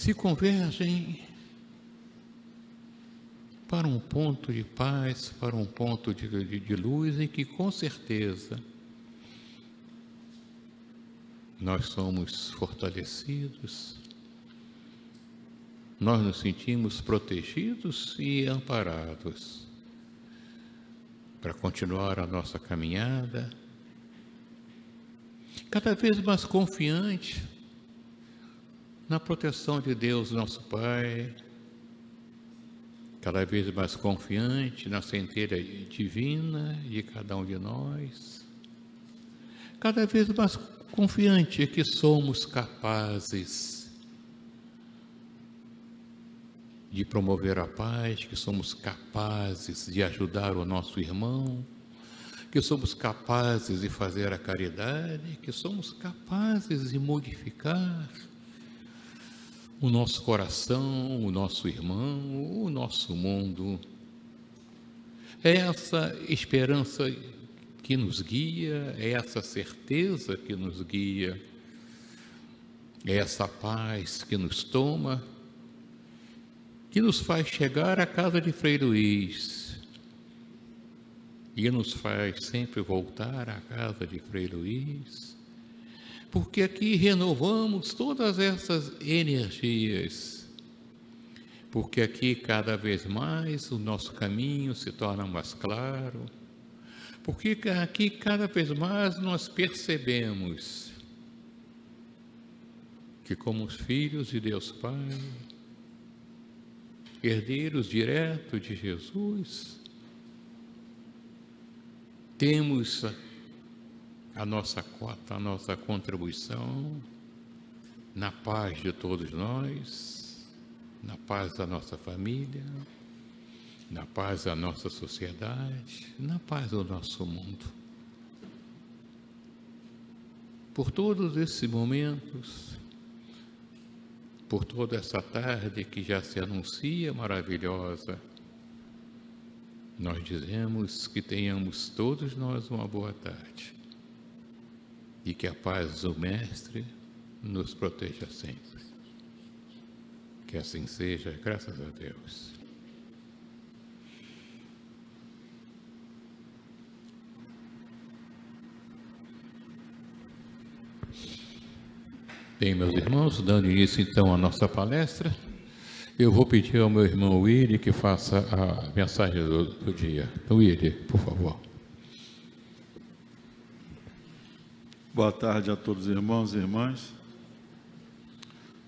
se convergem para um ponto de paz, para um ponto de luz, em que com certeza nós somos fortalecidos, nós nos sentimos protegidos e amparados para continuar a nossa caminhada, cada vez mais confiante na proteção de Deus, nosso Pai, cada vez mais confiante na centelha divina de cada um de nós, cada vez mais confiante que somos capazes de promover a paz, que somos capazes de ajudar o nosso irmão, que somos capazes de fazer a caridade, que somos capazes de modificar o nosso coração, o nosso irmão, o nosso mundo. É essa esperança que nos guia, é essa certeza que nos guia, é essa paz que nos toma, que nos faz chegar à casa de Frei Luís e nos faz sempre voltar à casa de Frei Luís, porque aqui renovamos todas essas energias, porque aqui cada vez mais o nosso caminho se torna mais claro, porque aqui cada vez mais nós percebemos que como filhos de Deus Pai, herdeiros diretos de Jesus, temos a nossa cota, a nossa contribuição na paz de todos nós, na paz da nossa família, na paz da nossa sociedade, na paz do nosso mundo. Por todos esses momentos, por toda essa tarde que já se anuncia maravilhosa, nós dizemos que tenhamos todos nós uma boa tarde e que a paz do Mestre nos proteja sempre. Que assim seja, graças a Deus. Bem, meus irmãos, dando início então à nossa palestra, eu vou pedir ao meu irmão Willy que faça a mensagem do dia. Então, Willy, por favor. Boa tarde a todos os irmãos e irmãs.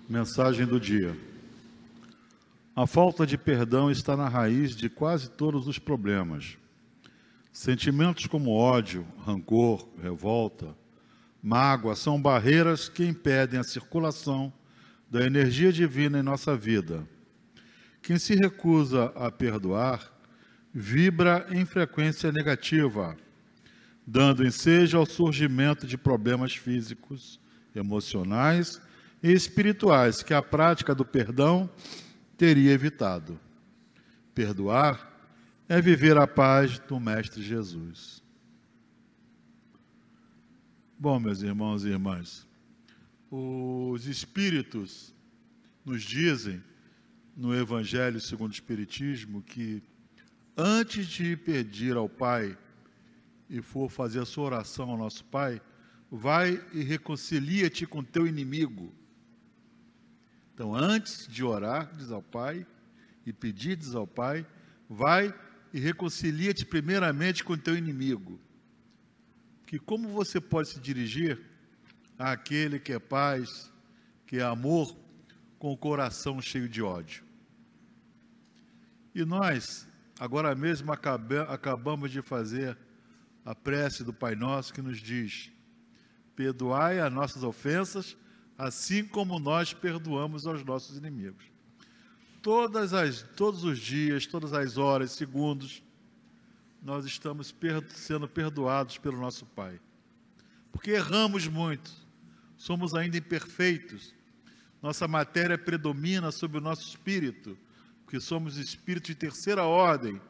Mensagem do dia. A falta de perdão está na raiz de quase todos os problemas. Sentimentos como ódio, rancor, revolta, mágoa são barreiras que impedem a circulação da energia divina em nossa vida. Quem se recusa a perdoar vibra em frequência negativa, dando ensejo ao surgimento de problemas físicos, emocionais e espirituais que a prática do perdão teria evitado. Perdoar é viver a paz do Mestre Jesus. Bom, meus irmãos e irmãs, os Espíritos nos dizem, no Evangelho segundo o Espiritismo, que antes de pedir ao Pai e for fazer a sua oração ao nosso Pai, vai e reconcilia-te com teu inimigo. Então, antes de orar, diz ao Pai, e pedir, diz ao Pai, vai e reconcilia-te primeiramente com teu inimigo. Que como você pode se dirigir àquele que é paz, que é amor, com o coração cheio de ódio? E nós, agora mesmo, acabamos de fazer a prece do Pai Nosso, que nos diz: perdoai as nossas ofensas, assim como nós perdoamos aos nossos inimigos. Todos os dias, todas as horas, segundos, nós estamos sendo perdoados pelo nosso Pai. Porque erramos muito, somos ainda imperfeitos, nossa matéria predomina sobre o nosso espírito, porque somos espíritos de terceira ordem,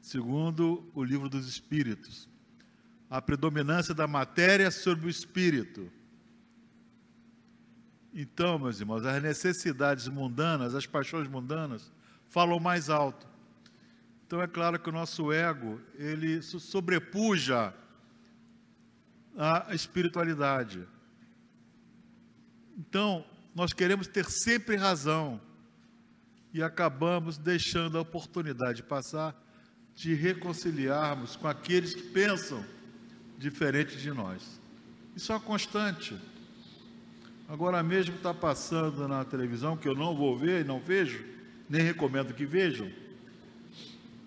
segundo o Livro dos Espíritos. A predominância da matéria sobre o espírito. Então, meus irmãos, as necessidades mundanas, as paixões mundanas, falam mais alto. Então, é claro que o nosso ego, ele sobrepuja a espiritualidade. Então, nós queremos ter sempre razão e acabamos deixando a oportunidade passar de reconciliarmos com aqueles que pensam diferente de nós. Isso é uma constante. Agora mesmo está passando na televisão, que eu não vou ver e não vejo, nem recomendo que vejam,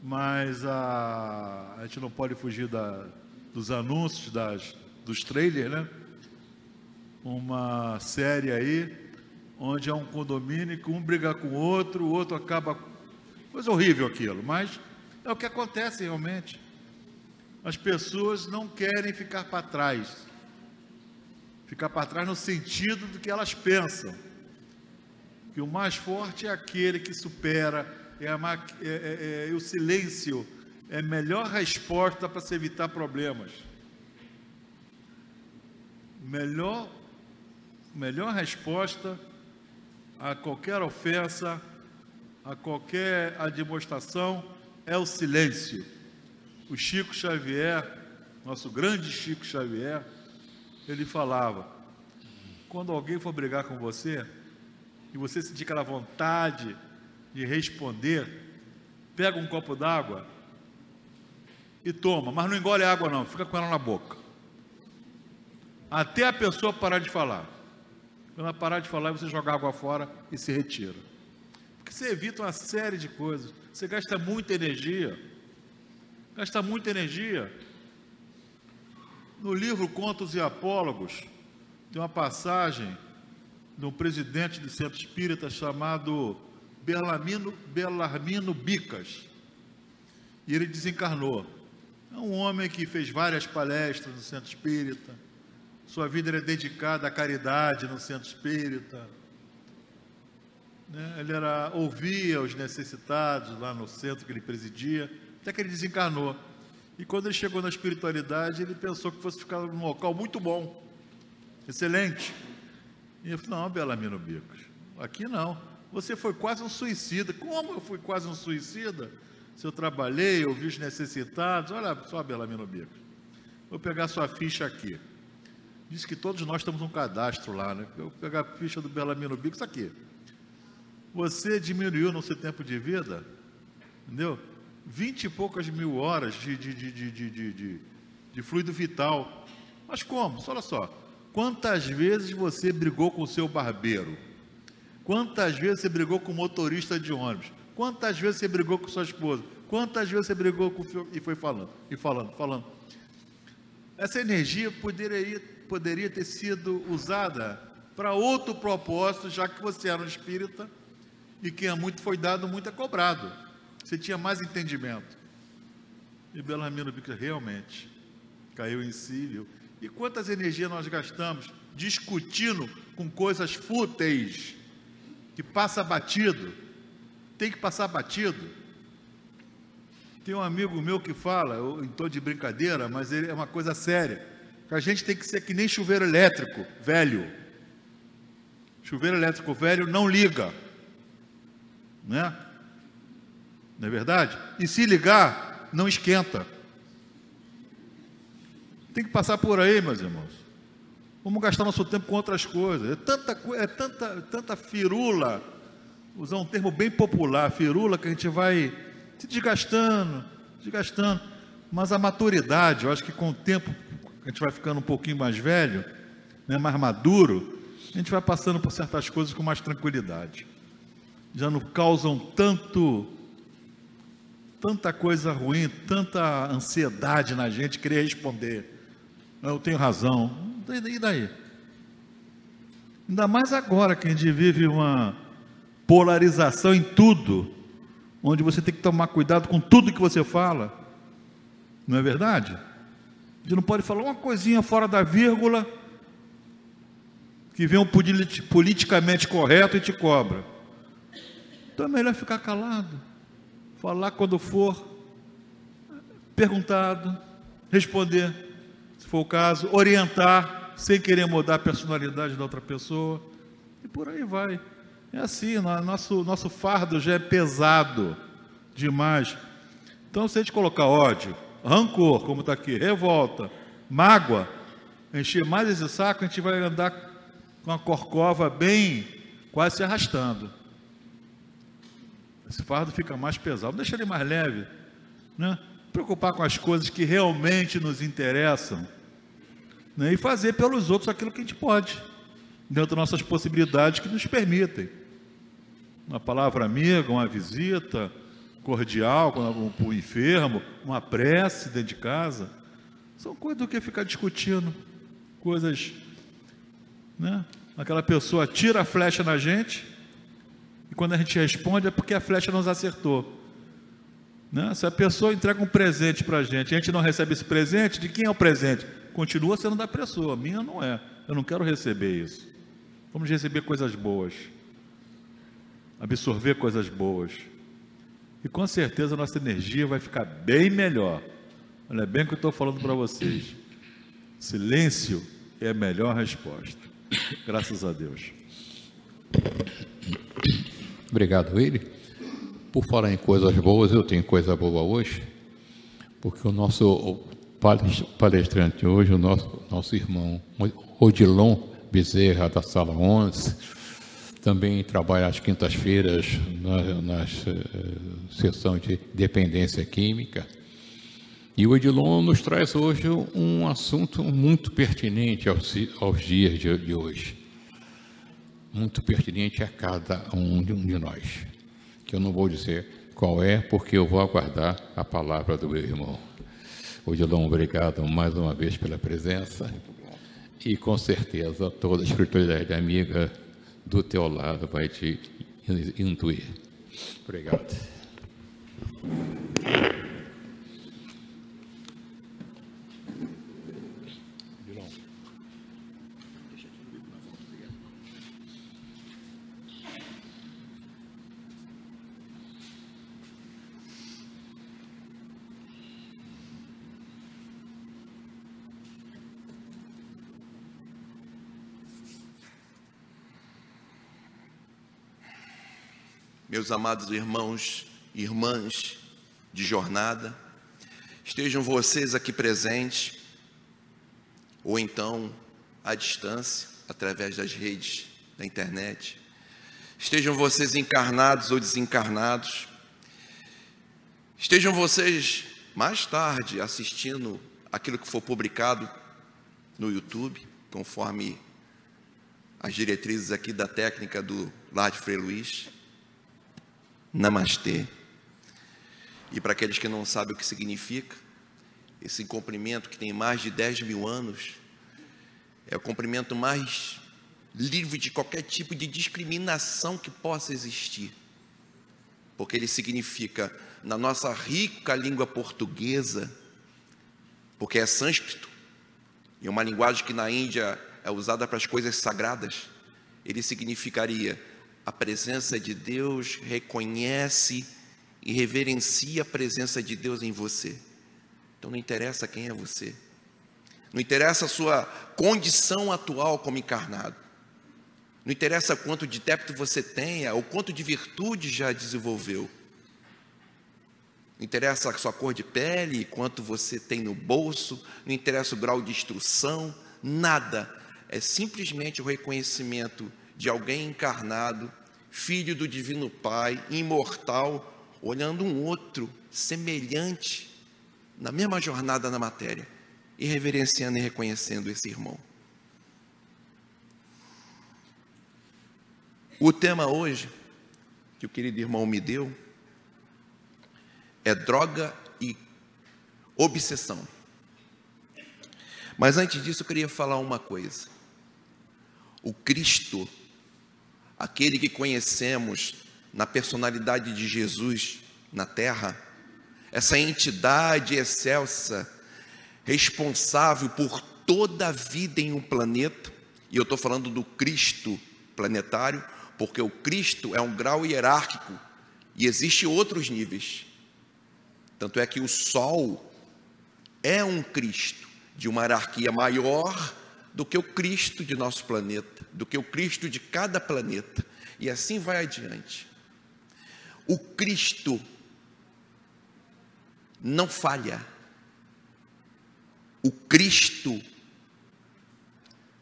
mas a gente não pode fugir dos anúncios, dos trailers, né? Uma série aí, onde há um condomínio que um briga com o outro acaba... Coisa horrível aquilo, mas é o que acontece realmente. As pessoas não querem ficar para trás. Ficar para trás no sentido do que elas pensam. Que o mais forte é aquele que supera, o silêncio é a melhor resposta para se evitar problemas. Melhor resposta a qualquer ofensa, a qualquer admoestação, é o silêncio. O Chico Xavier, nosso grande Chico Xavier, ele falava, quando alguém for brigar com você, e você sentir aquela vontade de responder, pega um copo d'água e toma, mas não engole a água não, fica com ela na boca. Até a pessoa parar de falar. Quando ela parar de falar, você joga a água fora e se retira. Porque você evita uma série de coisas. Você gasta muita energia. No livro Contos e Apólogos, tem uma passagem de um presidente do centro espírita chamado Belarmino Bicas. E ele desencarnou. É um homem que fez várias palestras no centro espírita. Sua vida era dedicada à caridade no centro espírita. Ele ouvia os necessitados lá no centro que ele presidia, até que ele desencarnou. E quando ele chegou na espiritualidade, ele pensou que fosse ficar num local muito bom, excelente. E eu falei, não, Belarmino Bicas, aqui não. Você foi quase um suicida. Como eu fui quase um suicida? Se eu trabalhei, ouvi os necessitados. Olha só, Belarmino Bicas, vou pegar sua ficha aqui. Diz que todos nós temos um cadastro lá, né? Eu vou pegar a ficha do Belarmino Bicas aqui. Você diminuiu no seu tempo de vida, entendeu? 20 e poucas mil horas de fluido vital. Mas como? Olha só. Quantas vezes você brigou com o seu barbeiro? Quantas vezes você brigou com o motorista de ônibus? Quantas vezes você brigou com sua esposa? Quantas vezes você brigou com o filho? E foi falando. Essa energia poderia ter sido usada para outro propósito, já que você era um espírita e quem é muito foi dado, muito é cobrado. Você tinha mais entendimento. E Belarmino Bicas realmente caiu em si, viu? E quantas energias nós gastamos discutindo com coisas fúteis, que passa batido, tem que passar batido. Tem um amigo meu que fala, em tom de brincadeira, mas ele é uma coisa séria, que a gente tem que ser que nem chuveiro elétrico velho. Chuveiro elétrico velho não liga, né? Não é verdade? E se ligar, não esquenta. Tem que passar por aí, meus irmãos. Vamos gastar nosso tempo com outras coisas. É tanta firula, usar um termo bem popular, firula, que a gente vai se desgastando. Mas a maturidade, eu acho que com o tempo, a gente vai ficando um pouquinho mais velho, né, mais maduro, a gente vai passando por certas coisas com mais tranquilidade. Já não causam tanta coisa ruim, tanta ansiedade na gente, querer responder. Eu tenho razão. E daí? Ainda mais agora que a gente vive uma polarização em tudo, onde você tem que tomar cuidado com tudo que você fala. Não é verdade? A gente não pode falar uma coisinha fora da vírgula, que vem um politicamente correto e te cobra. Então é melhor ficar calado, falar quando for perguntado, responder, se for o caso, orientar, sem querer mudar a personalidade da outra pessoa, E por aí vai. É assim, nosso fardo já é pesado demais. Então, se a gente colocar ódio, rancor, como está aqui, revolta, mágoa, encher mais esse saco, a gente vai andar com a corcova bem, quase se arrastando. Esse fardo fica mais pesado. Deixa ele mais leve, né? Preocupar com as coisas que realmente nos interessam, né? E fazer pelos outros aquilo que a gente pode, dentro das nossas possibilidades que nos permitem. Uma palavra amiga, uma visita cordial para o enfermo, uma prece dentro de casa, são coisas do que ficar discutindo, coisas, né? Aquela pessoa tira a flecha na gente, e quando a gente responde é porque a flecha nos acertou, né? Se a pessoa entrega um presente para a gente não recebe esse presente, de quem é o presente? Continua sendo da pessoa, minha não é. Eu não quero receber isso. Vamos receber coisas boas, absorver coisas boas, e com certeza a nossa energia vai ficar bem melhor. Olha bem o que eu estou falando para vocês. Silêncio é a melhor resposta. Graças a Deus. Obrigado, Willy. Por falar em coisas boas, eu tenho coisa boa hoje, porque o nosso palestrante hoje, o nosso irmão Odilon Bezerra, da Sala 11, também trabalha às quintas-feiras na seção de dependência química. E o Odilon nos traz hoje um assunto muito pertinente aos dias de hoje. Muito pertinente a cada um de nós. Que eu não vou dizer qual é, porque eu vou aguardar a palavra do meu irmão. Odilon, obrigado mais uma vez pela presença. E com certeza toda a espiritualidade amiga do teu lado vai te intuir. Obrigado. Meus amados irmãos e irmãs de jornada, estejam vocês aqui presentes, ou então à distância, através das redes da internet, estejam vocês encarnados ou desencarnados, estejam vocês mais tarde assistindo aquilo que for publicado no YouTube, conforme as diretrizes aqui da técnica do Lar de Frei Luís. Namastê. E para aqueles que não sabem o que significa, esse comprimento que tem mais de 10.000 anos, é o comprimento mais livre de qualquer tipo de discriminação que possa existir, porque ele significa, na nossa rica língua portuguesa, porque é sânscrito, e é uma linguagem que na Índia é usada para as coisas sagradas, ele significaria: a presença de Deus reconhece e reverencia a presença de Deus em você. Então não interessa quem é você, não interessa a sua condição atual como encarnado, não interessa quanto de débito você tenha ou quanto de virtude já desenvolveu, não interessa a sua cor de pele, quanto você tem no bolso, não interessa o grau de instrução, nada. É simplesmente o reconhecimento de alguém encarnado, filho do Divino Pai, imortal, olhando um outro semelhante, na mesma jornada na matéria, e reverenciando e reconhecendo esse irmão. O tema hoje, que o querido irmão me deu, é droga e obsessão. Mas antes disso eu queria falar uma coisa. O Cristo, aquele que conhecemos na personalidade de Jesus na terra, essa entidade excelsa, responsável por toda a vida em um planeta, e eu estou falando do Cristo planetário, porque o Cristo é um grau hierárquico, e existem outros níveis. Tanto é que o Sol é um Cristo, de uma hierarquia maior do que o Cristo de nosso planeta, do que o Cristo de cada planeta. E assim vai adiante. O Cristo não falha. O Cristo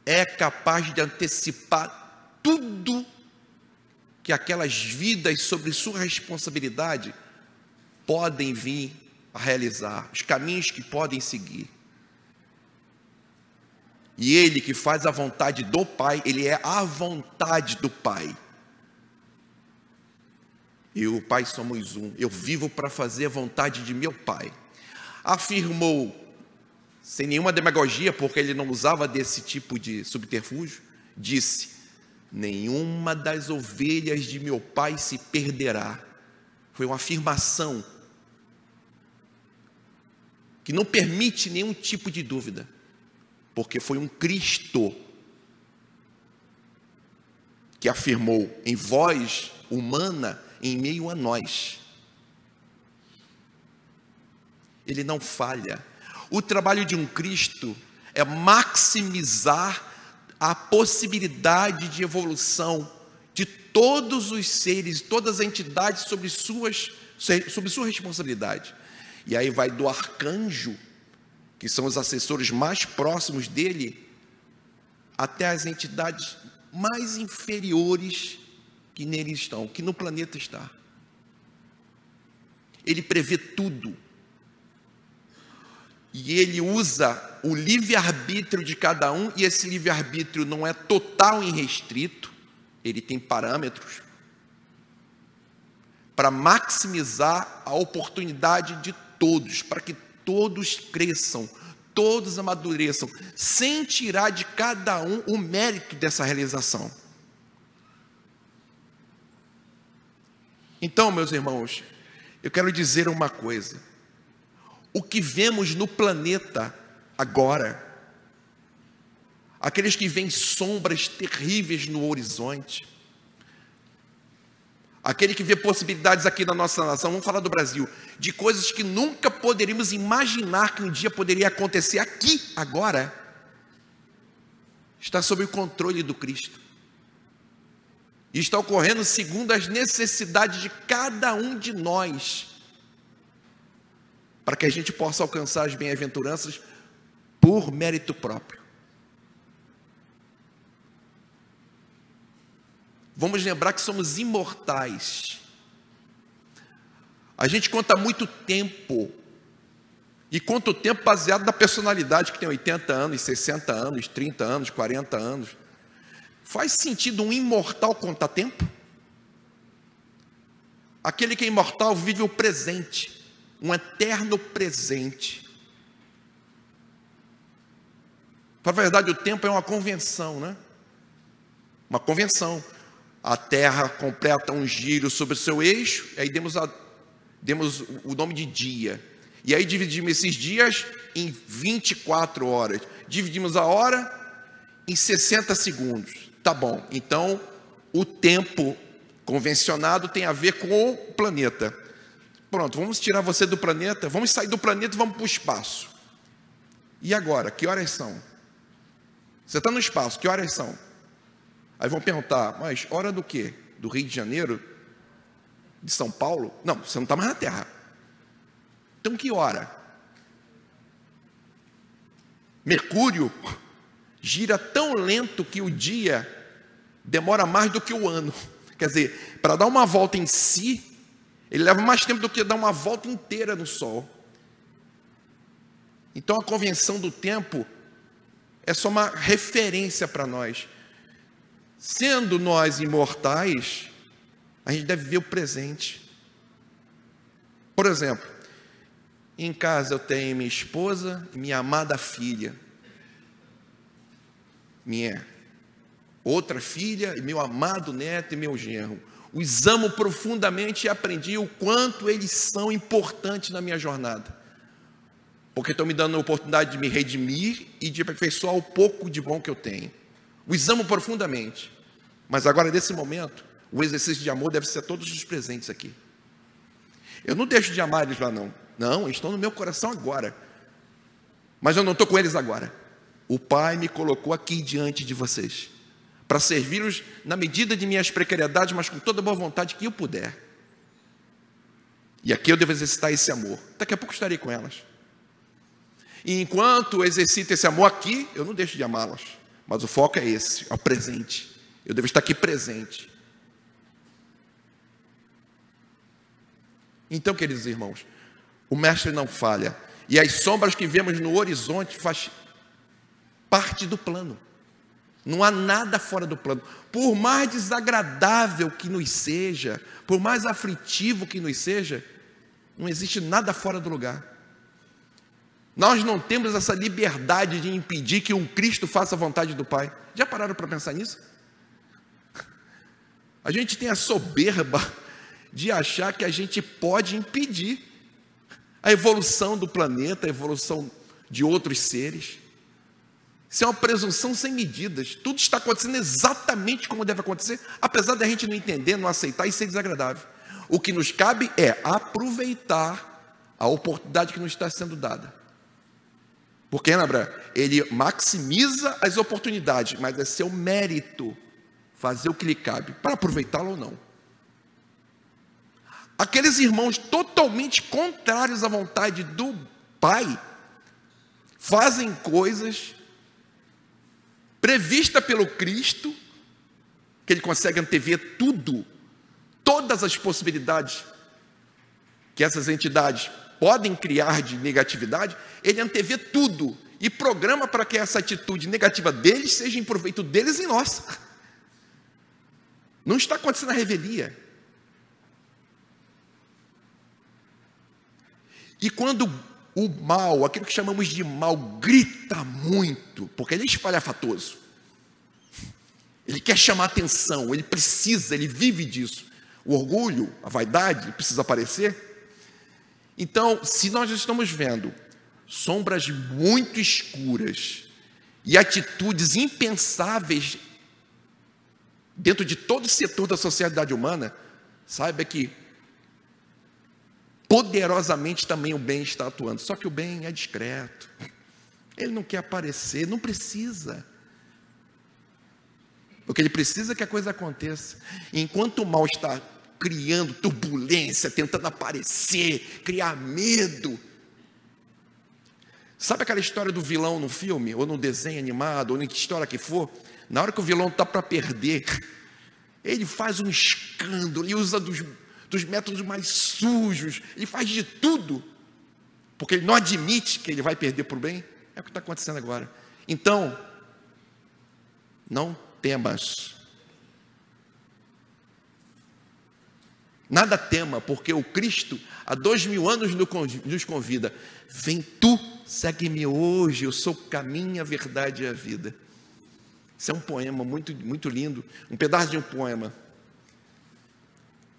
é capaz de antecipar tudo que aquelas vidas sobre sua responsabilidade podem vir a realizar, os caminhos que podem seguir. E Ele que faz a vontade do Pai, Ele é a vontade do Pai. Eu e o Pai somos um. Eu vivo para fazer a vontade de meu Pai. Afirmou, sem nenhuma demagogia, porque ele não usava desse tipo de subterfúgio, disse: nenhuma das ovelhas de meu Pai se perderá. Foi uma afirmação que não permite nenhum tipo de dúvida, porque foi um Cristo que afirmou em voz humana em meio a nós. Ele não falha. O trabalho de um Cristo é maximizar a possibilidade de evolução de todos os seres, todas as entidades sob sua responsabilidade. E aí vai do arcanjo, que são os assessores mais próximos dele, até as entidades mais inferiores que nele estão, que no planeta está. Ele prevê tudo. E ele usa o livre-arbítrio de cada um, e esse livre-arbítrio não é total e irrestrito, ele tem parâmetros para maximizar a oportunidade de todos, para que todos cresçam, todos amadureçam, sem tirar de cada um o mérito dessa realização. Então, meus irmãos, eu quero dizer uma coisa: o que vemos no planeta agora, aqueles que veem sombras terríveis no horizonte, aquele que vê possibilidades aqui na nossa nação, vamos falar do Brasil, de coisas que nunca poderíamos imaginar que um dia poderia acontecer aqui, agora, está sob o controle do Cristo. E está ocorrendo segundo as necessidades de cada um de nós, para que a gente possa alcançar as bem-aventuranças por mérito próprio. Vamos lembrar que somos imortais. A gente conta muito tempo, e conta o tempo baseado na personalidade, que tem 80 anos, 60 anos, 30 anos, 40 anos. Faz sentido um imortal contar tempo? Aquele que é imortal vive o presente, um eterno presente. Para a verdade, o tempo é uma convenção, né? Uma convenção. A Terra completa um giro sobre o seu eixo, aí demos o nome de dia. E aí dividimos esses dias em 24 horas. Dividimos a hora em 60 segundos. Tá bom, então o tempo convencionado tem a ver com o planeta. Pronto, vamos tirar você do planeta, vamos sair do planeta e vamos para o espaço. E agora, que horas são? Você está no espaço, que horas são? Aí vão perguntar, mas hora do quê? Do Rio de Janeiro? De São Paulo? Não, você não está mais na Terra. Então que hora? Mercúrio gira tão lento que o dia demora mais do que o ano. Quer dizer, para dar uma volta em si, ele leva mais tempo do que dar uma volta inteira no Sol. Então a convenção do tempo é só uma referência para nós. Sendo nós imortais, a gente deve ver o presente. Por exemplo, em casa eu tenho minha esposa e minha amada filha, minha outra filha e meu amado neto e meu genro. Os amo profundamente e aprendi o quanto eles são importantes na minha jornada, porque estão me dando a oportunidade de me redimir e de aperfeiçoar o pouco de bom que eu tenho. Os amo profundamente, mas agora nesse momento o exercício de amor deve ser a todos os presentes aqui. Eu não deixo de amar eles lá não, eles estão no meu coração agora, mas eu não estou com eles agora. o Pai me colocou aqui diante de vocês, para servi-los na medida de minhas precariedades, mas com toda a boa vontade que eu puder. E aqui eu devo exercitar esse amor. Daqui a pouco estarei com elas. E enquanto eu exercito esse amor aqui, eu não deixo de amá-las. Mas o foco é esse, é o presente. Eu devo estar aqui presente. Então, queridos irmãos, o mestre não falha. E as sombras que vemos no horizonte faz parte do plano. Não há nada fora do plano. Por mais desagradável que nos seja, por mais aflitivo que nos seja, não existe nada fora do lugar. Nós não temos essa liberdade de impedir que um Cristo faça a vontade do Pai. Já pararam para pensar nisso? A gente tem a soberba de achar que a gente pode impedir a evolução do planeta, a evolução de outros seres. Isso é uma presunção sem medidas. Tudo está acontecendo exatamente como deve acontecer, apesar de a gente não entender, não aceitar e ser desagradável. O que nos cabe é aproveitar a oportunidade que nos está sendo dada. Porque, Anabra, ele maximiza as oportunidades, mas é seu mérito fazer o que lhe cabe, para aproveitá-lo ou não. Aqueles irmãos totalmente contrários à vontade do Pai, fazem coisas prevista pelo Cristo, que ele consegue antever tudo, todas as possibilidades que essas entidades podem criar de negatividade, ele antevê tudo e programa para que essa atitude negativa deles seja em proveito deles e nossa. Não está acontecendo a revelia. E quando o mal, aquilo que chamamos de mal, grita muito, porque ele é espalhafatoso, ele quer chamar atenção, ele precisa, ele vive disso. O orgulho, a vaidade, precisa aparecer. Então, se nós estamos vendo sombras muito escuras e atitudes impensáveis dentro de todo o setor da sociedade humana, saiba que poderosamente também o bem está atuando. Só que o bem é discreto, ele não quer aparecer, não precisa. Porque ele precisa que a coisa aconteça. Enquanto o mal está criando turbulência, tentando aparecer, criar medo. Sabe aquela história do vilão no filme, ou no desenho animado, ou na história que for? Na hora que o vilão está para perder, ele faz um escândalo, ele usa dos métodos mais sujos, ele faz de tudo, porque ele não admite que ele vai perder por bem. É o que está acontecendo agora. Então, não temas. Nada tema, porque o Cristo, há 2000 anos, nos convida. Vem tu, segue-me hoje, eu sou o caminho, a verdade e a vida. Isso é um poema muito, muito lindo, um pedaço de um poema.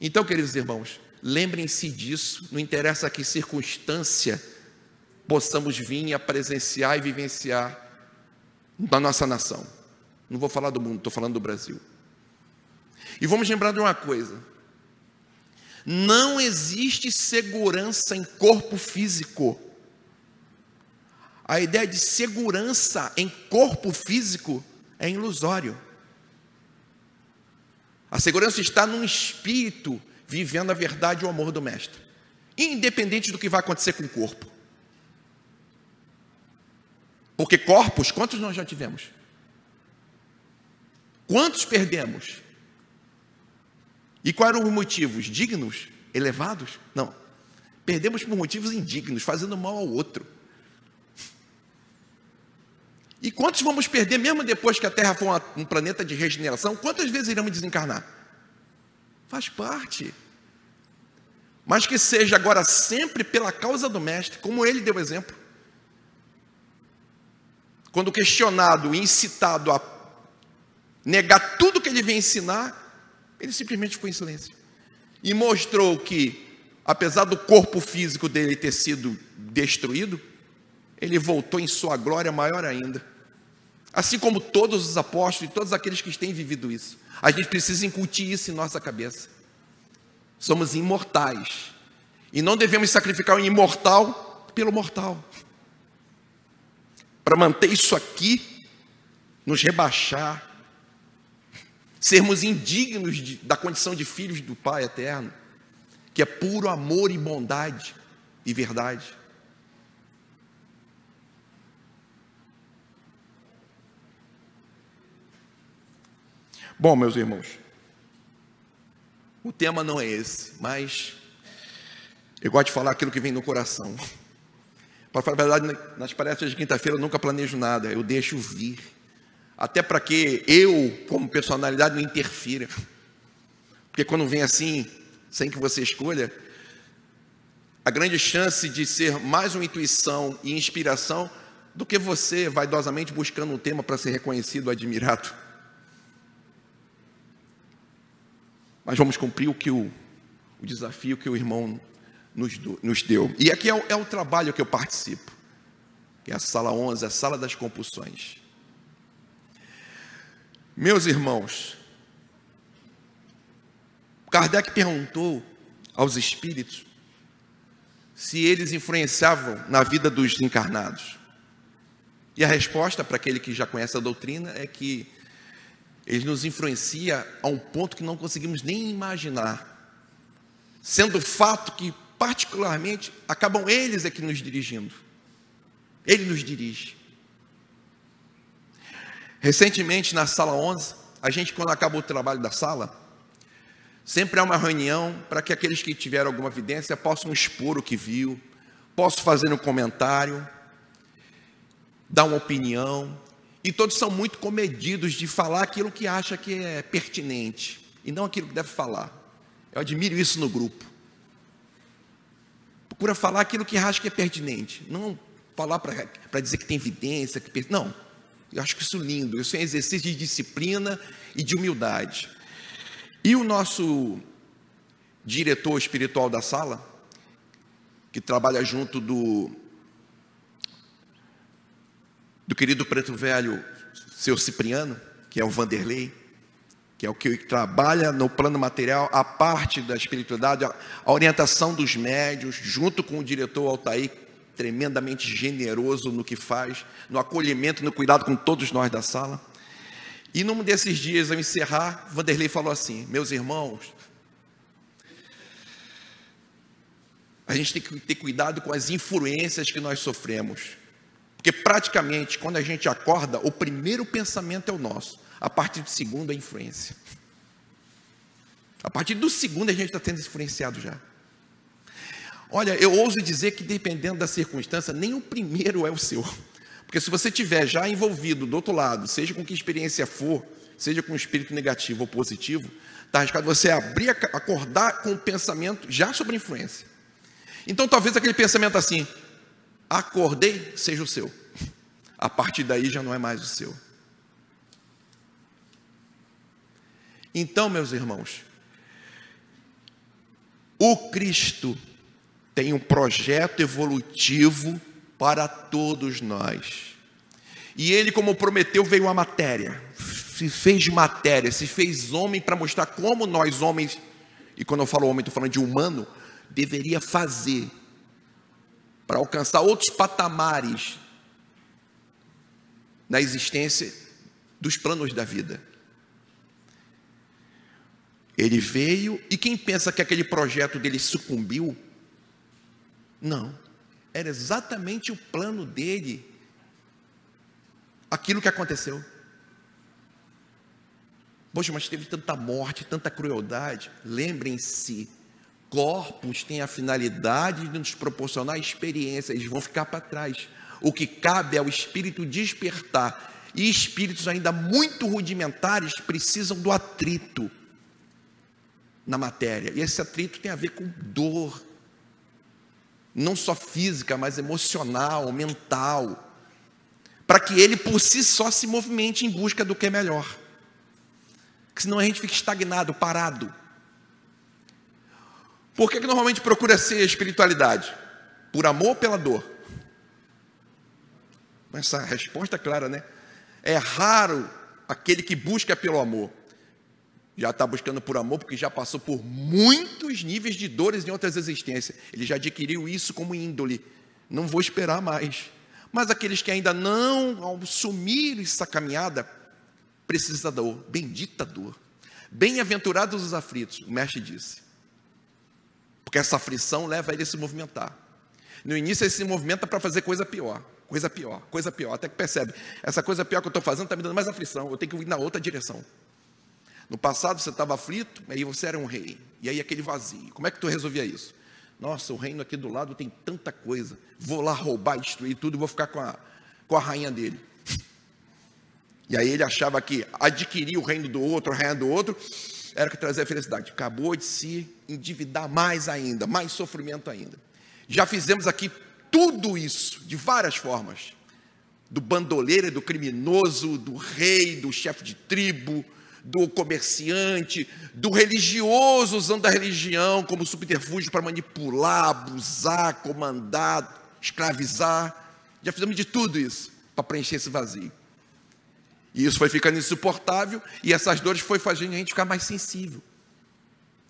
Então, queridos irmãos, lembrem-se disso, não interessa que circunstância possamos vir a presenciar e vivenciar na nossa nação. Não vou falar do mundo, estou falando do Brasil. E vamos lembrar de uma coisa: não existe segurança em corpo físico. A ideia de segurança em corpo físico é ilusório. A segurança está num espírito vivendo a verdade e o amor do Mestre, independente do que vai acontecer com o corpo. Porque corpos, quantos nós já tivemos? Quantos perdemos? E quais eram os motivos? Dignos? Elevados? Não. Perdemos por motivos indignos, fazendo mal ao outro. E quantos vamos perder, mesmo depois que a Terra for um planeta de regeneração? Quantas vezes iremos desencarnar? Faz parte. Mas que seja agora sempre pela causa do Mestre, como ele deu exemplo. Quando questionado e incitado a negar tudo que ele veio ensinar, ele simplesmente ficou em silêncio. E mostrou que, apesar do corpo físico dele ter sido destruído, ele voltou em sua glória maior ainda. Assim como todos os apóstolos e todos aqueles que têm vivido isso. A gente precisa incutir isso em nossa cabeça. Somos imortais. E não devemos sacrificar o imortal pelo mortal. para manter isso aqui, nos rebaixar, sermos indignos da condição de filhos do Pai eterno, que é puro amor e bondade e verdade. Bom, meus irmãos, o tema não é esse, mas eu gosto de falar aquilo que vem no coração. Para falar a verdade, nas palestras de quinta-feira eu nunca planejo nada, eu deixo vir. Até para que eu, como personalidade, não interfira. Porque quando vem assim, sem que você escolha, a grande chance de ser mais uma intuição e inspiração do que você vaidosamente buscando um tema para ser reconhecido, admirado. Mas vamos cumprir o desafio que o irmão nos deu. E aqui é o trabalho que eu participo, que é a sala 11, a sala das compulsões. Meus irmãos, Kardec perguntou aos espíritos se eles influenciavam na vida dos encarnados. E a resposta para aquele que já conhece a doutrina é que eles nos influenciam a um ponto que não conseguimos nem imaginar, sendo fato que, particularmente, acabam eles aqui nos dirigindo. Ele nos dirige. Recentemente, na sala 11, a gente, quando acabou o trabalho da sala, sempre há uma reunião para que aqueles que tiveram alguma evidência possam expor o que viu, possam fazer um comentário, dar uma opinião, e todos são muito comedidos de falar aquilo que acha que é pertinente, e não aquilo que deve falar. Eu admiro isso no grupo. Procura falar aquilo que acha que é pertinente, não falar para dizer que tem evidência, não. Eu acho isso lindo, isso é um exercício de disciplina e de humildade. E o nosso diretor espiritual da sala, que trabalha junto do querido preto velho, seu Cipriano, que é o Vanderlei, que é o que trabalha no plano material, a parte da espiritualidade, a orientação dos médios, junto com o diretor Altair, tremendamente generoso no que faz, no acolhimento, no cuidado com todos nós da sala. E num desses dias, ao encerrar, Vanderlei falou assim: meus irmãos, a gente tem que ter cuidado com as influências que nós sofremos, porque praticamente, quando a gente acorda, o primeiro pensamento é o nosso, a partir do segundo é a influência. A partir do segundo a gente está sendo influenciado já. Olha, eu ouso dizer que dependendo da circunstância, nem o primeiro é o seu. Porque se você estiver já envolvido do outro lado, seja com que experiência for, seja com espírito negativo ou positivo, está arriscado você acordar com o pensamento já sobre influência. Então talvez aquele pensamento assim, acordei, seja o seu. A partir daí já não é mais o seu. Então, meus irmãos, o Cristo tem um projeto evolutivo para todos nós. E ele, como prometeu, veio à matéria, se fez de matéria, se fez homem para mostrar como nós homens, e quando eu falo homem, estou falando de humano, deveria fazer para alcançar outros patamares na existência dos planos da vida. Ele veio, e quem pensa que aquele projeto dele sucumbiu? Não, era exatamente o plano dele, aquilo que aconteceu. Poxa, mas teve tanta morte, tanta crueldade. Lembrem-se, corpos têm a finalidade de nos proporcionar experiência, eles vão ficar para trás. O que cabe é o espírito despertar, e espíritos ainda muito rudimentares precisam do atrito na matéria, e esse atrito tem a ver com dor, não só física, mas emocional, mental, para que ele por si só se movimente em busca do que é melhor, porque senão a gente fica estagnado, parado. Por que normalmente procura ser espiritualidade? Por amor ou pela dor? Essa resposta é clara, né? É raro aquele que busca pelo amor. Já está buscando por amor porque já passou por muitos níveis de dores em outras existências. Ele já adquiriu isso como índole. Não vou esperar mais. Mas aqueles que ainda não assumiram essa caminhada, precisam da dor, bendita dor. Bem-aventurados os aflitos, o mestre disse. Porque essa aflição leva ele a se movimentar. No início ele se movimenta para fazer coisa pior, até que percebe, essa coisa pior que eu estou fazendo está me dando mais aflição, eu tenho que ir na outra direção. No passado você estava aflito, aí você era um rei, e aí aquele vazio. Como é que tu resolvia isso? Nossa, o reino aqui do lado tem tanta coisa, vou lá roubar, destruir tudo, e vou ficar com a rainha dele. E aí ele achava que adquirir o reino do outro, a rainha do outro, era o que trazia felicidade. Acabou de se endividar mais ainda, mais sofrimento ainda. Já fizemos aqui tudo isso, de várias formas. Do bandoleiro, do criminoso, do rei, do chefe de tribo, do comerciante, do religioso, usando a religião como subterfúgio para manipular, abusar, comandar, escravizar. Já fizemos de tudo isso para preencher esse vazio. E isso foi ficando insuportável, e essas dores foi fazendo a gente ficar mais sensível,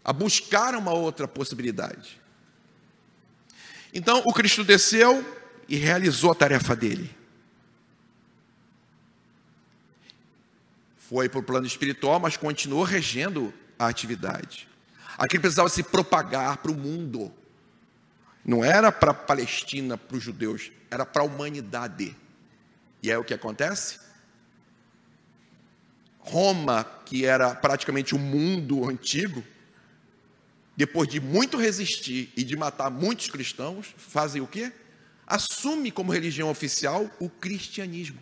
a buscar uma outra possibilidade. Então o Cristo desceu e realizou a tarefa dele. Foi para o plano espiritual, mas continuou regendo a atividade. Aquilo precisava se propagar para o mundo. Não era para a Palestina, para os judeus, era para a humanidade. E é o que acontece? Roma, que era praticamente o mundo antigo, depois de muito resistir e de matar muitos cristãos, fazem o quê? Assume como religião oficial o cristianismo.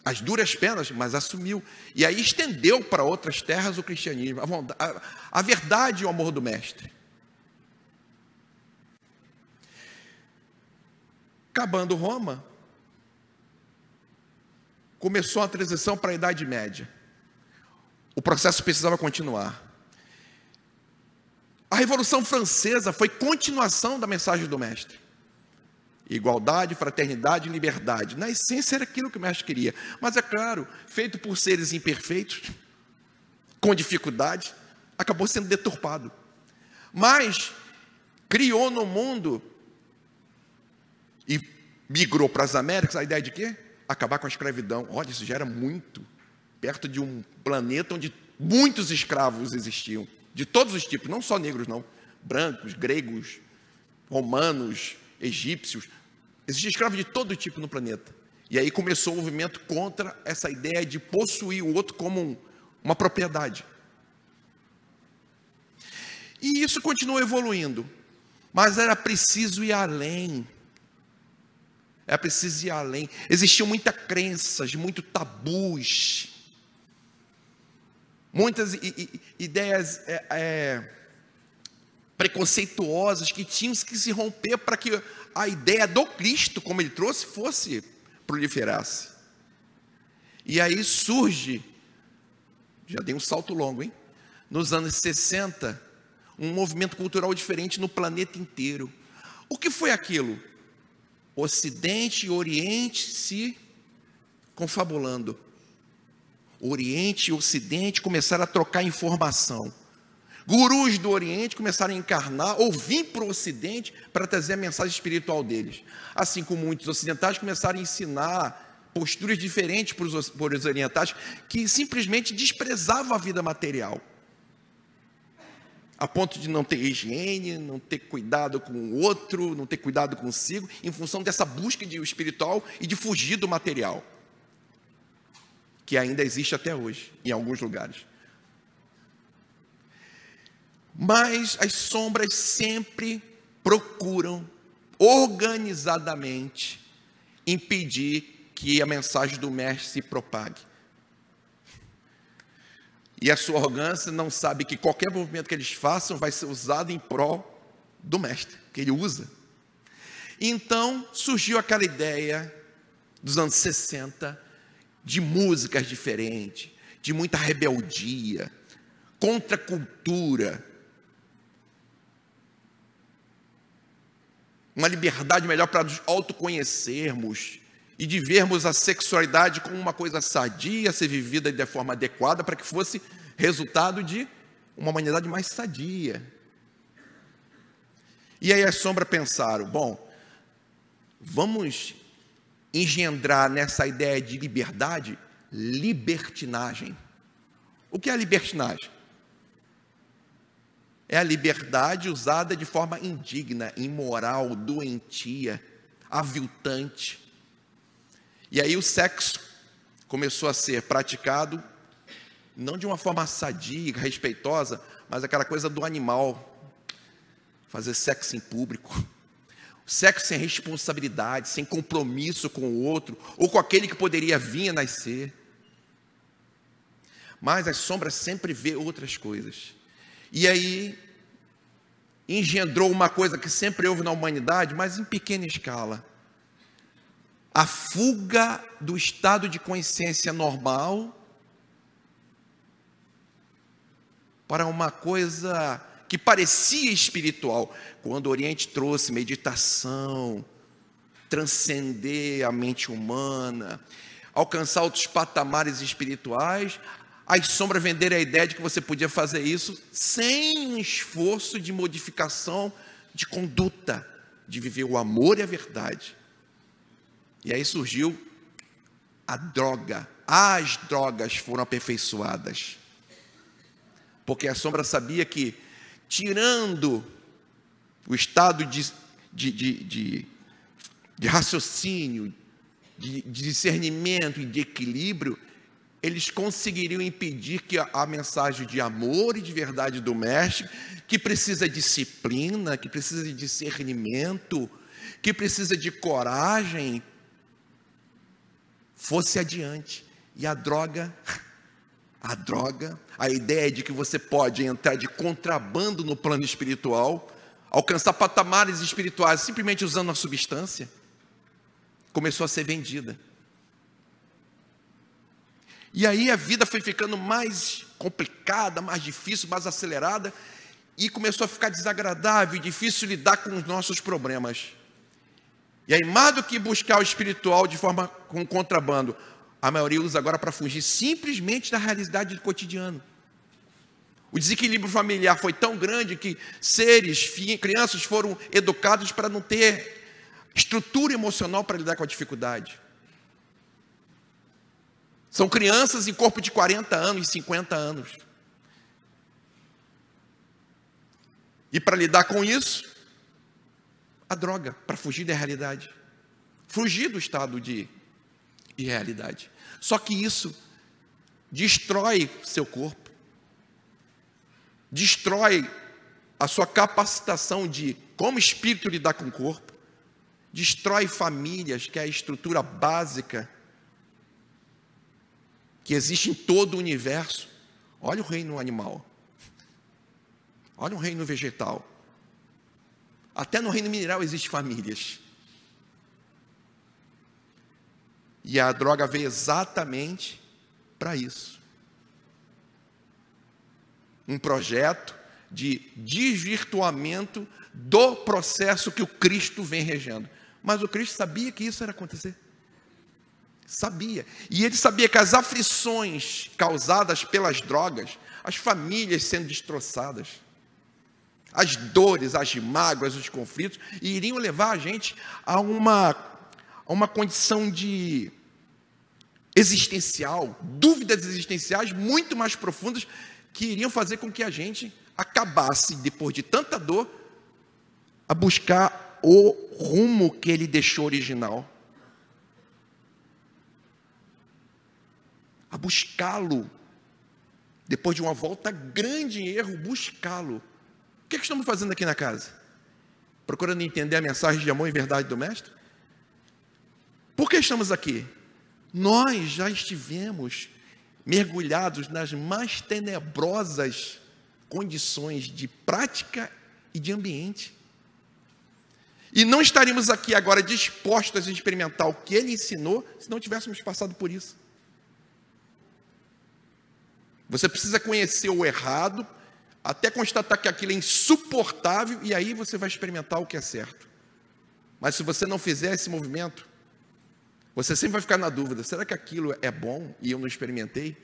As duras penas, mas assumiu. E aí estendeu para outras terras o cristianismo, a verdade e o amor do mestre. Acabando Roma, começou a transição para a Idade Média. O processo precisava continuar. A Revolução Francesa foi continuação da mensagem do mestre. Igualdade, fraternidade e liberdade. Na essência era aquilo que o mestre queria. Mas é claro, feito por seres imperfeitos, com dificuldade, acabou sendo deturpado. Mas criou no mundo e migrou para as Américas a ideia de quê? Acabar com a escravidão. Olha, isso já era muito perto de um planeta onde muitos escravos existiam, de todos os tipos, não só negros não, brancos, gregos, romanos, egípcios, existia escravo de todo tipo no planeta. E aí começou o movimento contra essa ideia de possuir o outro como uma propriedade. E isso continuou evoluindo, mas era preciso ir além. É preciso ir além. Existiam muitas crenças, muitos tabus, muitas ideias preconceituosas que tinham que se romper para que a ideia do Cristo, como ele trouxe, proliferasse. E aí surge, já dei um salto longo, hein? Nos anos 60, um movimento cultural diferente no planeta inteiro. O que foi aquilo? Ocidente e Oriente se confabulando. Oriente e Ocidente começaram a trocar informação. Gurus do Oriente começaram a encarnar ou vir para o Ocidente para trazer a mensagem espiritual deles. Assim como muitos ocidentais começaram a ensinar posturas diferentes para os orientais, que simplesmente desprezavam a vida material, a ponto de não ter higiene, não ter cuidado com o outro, não ter cuidado consigo, em função dessa busca de espiritual e de fugir do material, que ainda existe até hoje, em alguns lugares. Mas as sombras sempre procuram, organizadamente, impedir que a mensagem do mestre se propague. E a sua arrogância não sabe que qualquer movimento que eles façam vai ser usado em prol do mestre, que ele usa. Então surgiu aquela ideia dos anos 60, de músicas diferentes, de muita rebeldia, contra a cultura, uma liberdade melhor para nos autoconhecermos e de vermos a sexualidade como uma coisa sadia, a ser vivida de forma adequada, para que fosse resultado de uma humanidade mais sadia. E aí as sombras pensaram, bom, vamos engendrar nessa ideia de liberdade, libertinagem. O que é a libertinagem? É a liberdade usada de forma indigna, imoral, doentia, aviltante. E aí o sexo começou a ser praticado, não de uma forma sadia, respeitosa, mas aquela coisa do animal, fazer sexo em público. Sexo sem responsabilidade, sem compromisso com o outro, ou com aquele que poderia vir a nascer. Mas as sombras sempre vê outras coisas. E aí, engendrou uma coisa que sempre houve na humanidade, mas em pequena escala. A fuga do estado de consciência normal para uma coisa que parecia espiritual. Quando o Oriente trouxe meditação, transcender a mente humana, alcançar outros patamares espirituais, as sombras venderam a ideia de que você podia fazer isso sem um esforço de modificação de conduta, de viver o amor e a verdade. E aí surgiu a droga. As drogas foram aperfeiçoadas. Porque a sombra sabia que, tirando o estado de raciocínio, de discernimento e de equilíbrio, eles conseguiriam impedir que a mensagem de amor e de verdade do mestre, que precisa de disciplina, que precisa de discernimento, que precisa de coragem, fosse adiante. E a droga, a ideia de que você pode entrar de contrabando no plano espiritual, alcançar patamares espirituais simplesmente usando uma substância, começou a ser vendida. E aí a vida foi ficando mais complicada, mais difícil, mais acelerada, e começou a ficar desagradável e difícil lidar com os nossos problemas. E aí, mais do que buscar o espiritual de forma com contrabando, a maioria usa agora para fugir simplesmente da realidade do cotidiano. O desequilíbrio familiar foi tão grande que crianças foram educados para não ter estrutura emocional para lidar com a dificuldade. São crianças em corpo de 40 anos, 50 anos. E para lidar com isso, a droga, para fugir da realidade. Fugir do estado de irrealidade. Só que isso destrói seu corpo. Destrói a sua capacitação de, como espírito, lidar com o corpo. Destrói famílias, que é a estrutura básica que existe em todo o universo. Olha o reino animal. Olha o reino vegetal. Até no reino mineral existem famílias. E a droga veio exatamente para isso. Um projeto de desvirtuamento do processo que o Cristo vem regendo. Mas o Cristo sabia que isso ia acontecer. Sabia. E ele sabia que as aflições causadas pelas drogas, as famílias sendo destroçadas, as dores, as mágoas, os conflitos, iriam levar a gente a uma condição de existencial, dúvidas existenciais muito mais profundas, que iriam fazer com que a gente acabasse, depois de tanta dor, a buscar o rumo que ele deixou original. A buscá-lo, depois de uma volta grande em erro, buscá-lo. O que estamos fazendo aqui na casa? Procurando entender a mensagem de amor e verdade do Mestre? Por que estamos aqui? Nós já estivemos mergulhados nas mais tenebrosas condições de prática e de ambiente. E não estaríamos aqui agora dispostos a experimentar o que ele ensinou, se não tivéssemos passado por isso. Você precisa conhecer o errado, até constatar que aquilo é insuportável, e aí você vai experimentar o que é certo. Mas se você não fizer esse movimento, você sempre vai ficar na dúvida: será que aquilo é bom e eu não experimentei?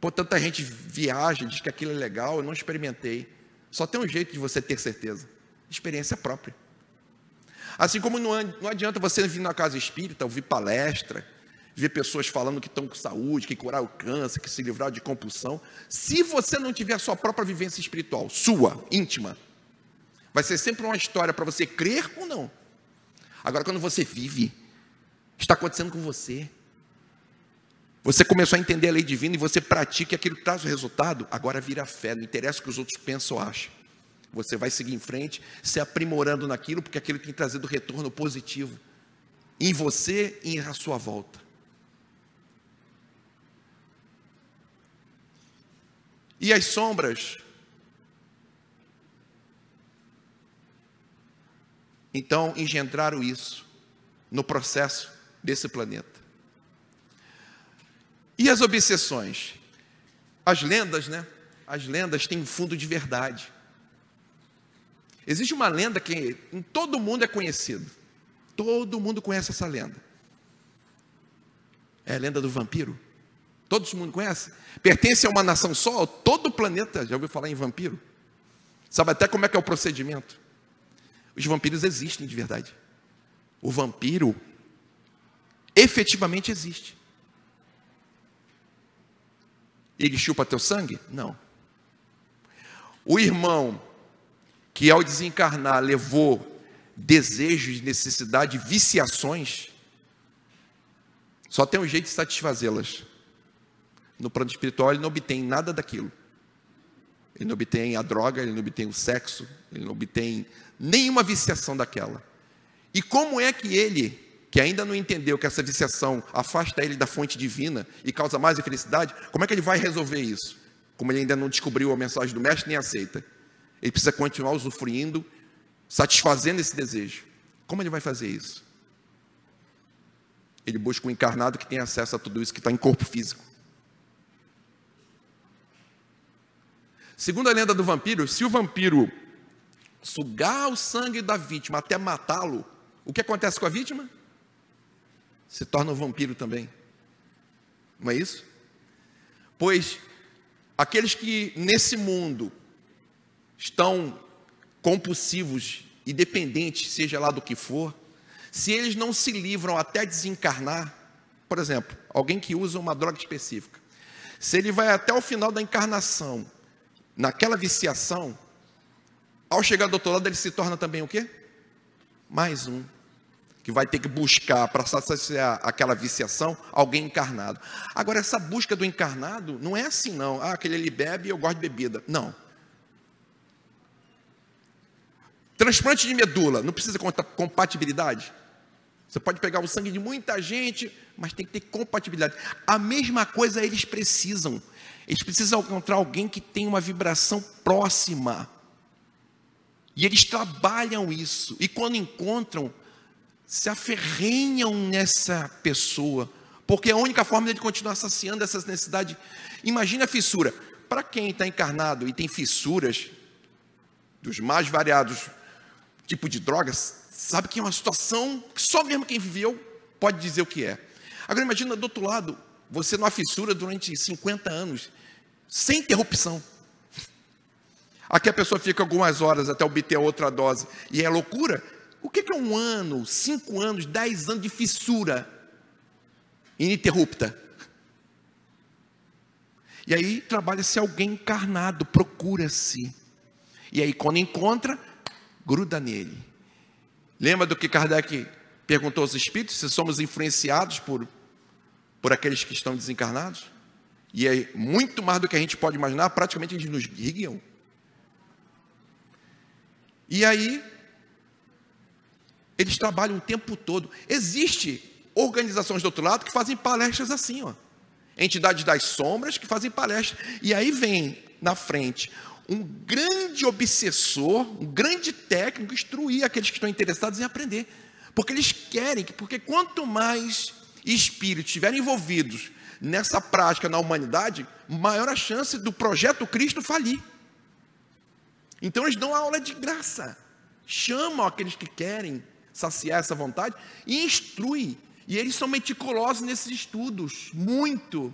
Pô, tanta gente viaja, diz que aquilo é legal, eu não experimentei. Só tem um jeito de você ter certeza: experiência própria. Assim como não adianta você vir na casa espírita, ouvir palestra, ver pessoas falando que estão com saúde, que curaram o câncer, que se livraram de compulsão, se você não tiver a sua própria vivência espiritual, sua, íntima, vai ser sempre uma história para você crer ou não. Agora, quando você vive, está acontecendo com você. Você começou a entender a lei divina e você pratica aquilo que traz o resultado, agora vira fé, não interessa o que os outros pensam ou acham. Você vai seguir em frente, se aprimorando naquilo, porque aquilo tem trazido retorno positivo em você e à sua volta. E as sombras? Então, engendraram isso no processo desse planeta. E as obsessões? As lendas, né? As lendas têm um fundo de verdade. Existe uma lenda que em todo mundo é conhecida. Todo mundo conhece essa lenda. É a lenda do vampiro. Todo mundo conhece? Pertence a uma nação só? Todo o planeta já ouviu falar em vampiro? Sabe até como é que é o procedimento? Os vampiros existem de verdade. O vampiro efetivamente existe. Ele chupa teu sangue? Não. O irmão que ao desencarnar levou desejos, necessidade, viciações, só tem um jeito de satisfazê-las. No plano espiritual ele não obtém nada daquilo. Ele não obtém a droga, ele não obtém o sexo, ele não obtém nenhuma viciação daquela. E como é que ele, que ainda não entendeu que essa viciação afasta ele da fonte divina e causa mais infelicidade, como é que ele vai resolver isso? Como ele ainda não descobriu a mensagem do mestre nem aceita, ele precisa continuar usufruindo, satisfazendo esse desejo. Como ele vai fazer isso? Ele busca um encarnado que tem acesso a tudo isso que está em corpo físico. Segundo a lenda do vampiro, se o vampiro sugar o sangue da vítima até matá-lo, o que acontece com a vítima? Se torna um vampiro também. Não é isso? Pois aqueles que nesse mundo estão compulsivos e dependentes, seja lá do que for, se eles não se livram até desencarnar, por exemplo, alguém que usa uma droga específica, se ele vai até o final da encarnação, naquela viciação, ao chegar do outro lado ele se torna também o quê? Mais um, que vai ter que buscar para saciar aquela viciação, alguém encarnado. Agora essa busca do encarnado não é assim não, aquele ali bebe e eu gosto de bebida, não. Transplante de medula, não precisa compatibilidade? Você pode pegar o sangue de muita gente, mas tem que ter compatibilidade. A mesma coisa eles precisam encontrar alguém que tem uma vibração próxima. E eles trabalham isso. E quando encontram, se aferrenham nessa pessoa. Porque é a única forma de continuar saciando essas necessidades. Imagina a fissura. Para quem está encarnado e tem fissuras, dos mais variados tipos de drogas, sabe que é uma situação que só mesmo quem viveu pode dizer o que é. Agora imagina do outro lado, você numa fissura durante 50 anos, sem interrupção. Aqui a pessoa fica algumas horas até obter a outra dose, e é loucura. O que é 1 ano, 5 anos, 10 anos de fissura ininterrupta? E aí trabalha-se alguém encarnado, procura-se. E aí quando encontra, gruda nele. Lembra do que Kardec perguntou aos espíritos, se somos influenciados por aqueles que estão desencarnados? E é muito mais do que a gente pode imaginar, praticamente eles nos guiam. E aí, eles trabalham o tempo todo. Existem organizações do outro lado que fazem palestras assim, ó. Entidades das sombras que fazem palestras. E aí vem na frente um grande obsessor, um grande técnico, instruir aqueles que estão interessados em aprender. Porque eles querem, porque quanto mais espíritos estiverem envolvidos nessa prática na humanidade, maior a chance do projeto Cristo falir. Então eles dão aula de graça, chamam aqueles que querem saciar essa vontade e instruem. E eles são meticulosos nesses estudos, muito.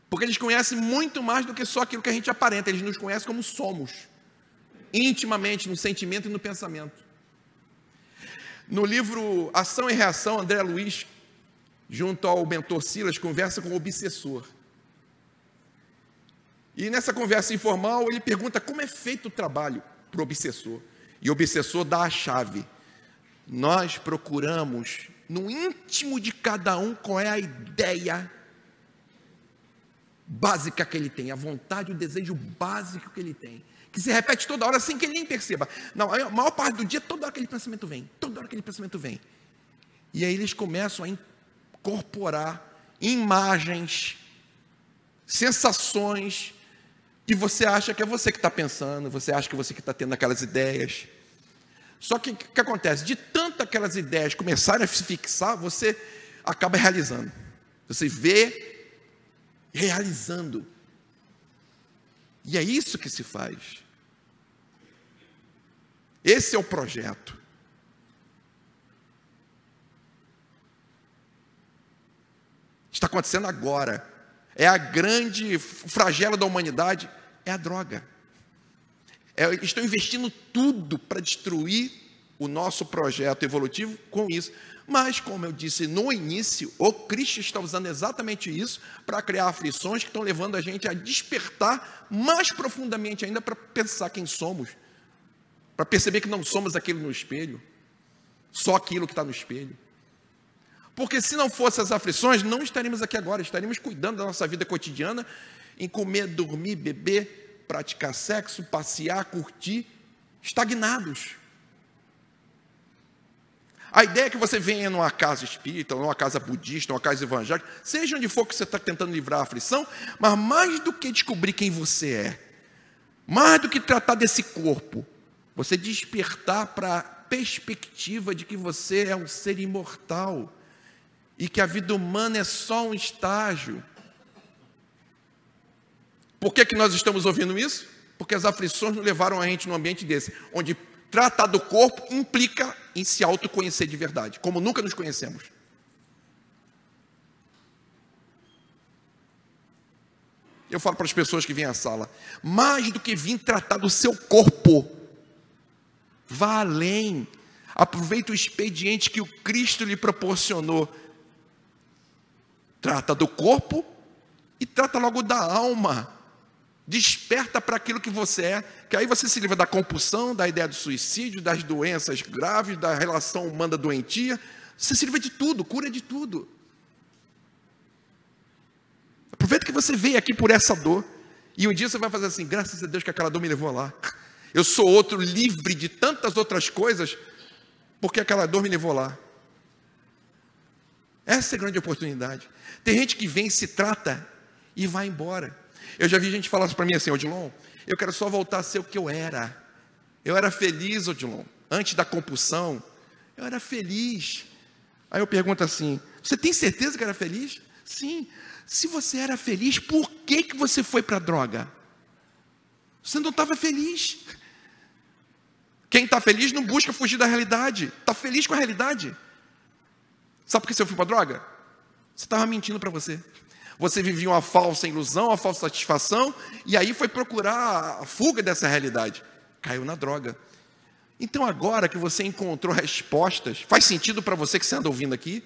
Porque eles conhecem muito mais do que só aquilo que a gente aparenta, eles nos conhecem como somos, intimamente, no sentimento e no pensamento. No livro Ação e Reação, André Luiz, junto ao mentor Silas, conversa com o obsessor. E nessa conversa informal, ele pergunta como é feito o trabalho para o obsessor. E o obsessor dá a chave. Nós procuramos, no íntimo de cada um, qual é a ideia básica que ele tem, a vontade, o desejo básico que ele tem, que se repete toda hora sem que ele nem perceba. Não, a maior parte do dia, toda hora aquele pensamento vem, toda hora aquele pensamento vem. E aí eles começam a incorporar imagens, sensações, e você acha que é você que está pensando, você acha que é você que está tendo aquelas ideias. Só que o que acontece? De tanto aquelas ideias começarem a se fixar, você acaba realizando. Você vê realizando. E é isso que se faz. Esse é o projeto. Está acontecendo agora. É a grande flagelo da humanidade, é a droga. Estão investindo tudo para destruir o nosso projeto evolutivo com isso. Mas, como eu disse no início, o Cristo está usando exatamente isso para criar aflições que estão levando a gente a despertar mais profundamente ainda para pensar quem somos, para perceber que não somos aquilo no espelho, só aquilo que está no espelho. Porque se não fossem as aflições, não estaríamos aqui agora, estaríamos cuidando da nossa vida cotidiana, em comer, dormir, beber, praticar sexo, passear, curtir, estagnados. A ideia é que você venha numa casa espírita, numa casa budista, numa casa evangélica, seja onde for que você está tentando livrar a aflição, mas mais do que descobrir quem você é, mais do que tratar desse corpo, você despertar para a perspectiva de que você é um ser imortal e que a vida humana é só um estágio. Por que nós estamos ouvindo isso? Porque as aflições nos levaram a gente num ambiente desse, onde tratar do corpo implica em se autoconhecer de verdade, como nunca nos conhecemos. Eu falo para as pessoas que vêm à sala, mais do que vir tratar do seu corpo, vá além, aproveite o expediente que o Cristo lhe proporcionou, trata do corpo e trata logo da alma, desperta para aquilo que você é, que aí você se livra da compulsão, da ideia do suicídio, das doenças graves, da relação humana doentia, você se livra de tudo, cura de tudo. Aproveita que você veio aqui por essa dor, e um dia você vai fazer assim, graças a Deus que aquela dor me levou lá, eu sou outro livre de tantas outras coisas, porque aquela dor me levou lá. Essa é a grande oportunidade. Tem gente que vem, se trata e vai embora. Eu já vi gente falar para mim assim, Odilon, eu quero só voltar a ser o que eu era. Eu era feliz, Odilon, antes da compulsão, eu era feliz. Aí eu pergunto assim, você tem certeza que era feliz? Sim. Se você era feliz, por que você foi para a droga? Você não estava feliz. Quem está feliz não busca fugir da realidade, está feliz com a realidade. Sabe por que você foi para a droga? Você estava mentindo para você. Você vivia uma falsa ilusão, uma falsa satisfação, e aí foi procurar a fuga dessa realidade. Caiu na droga. Então agora que você encontrou respostas, faz sentido para você que você anda ouvindo aqui?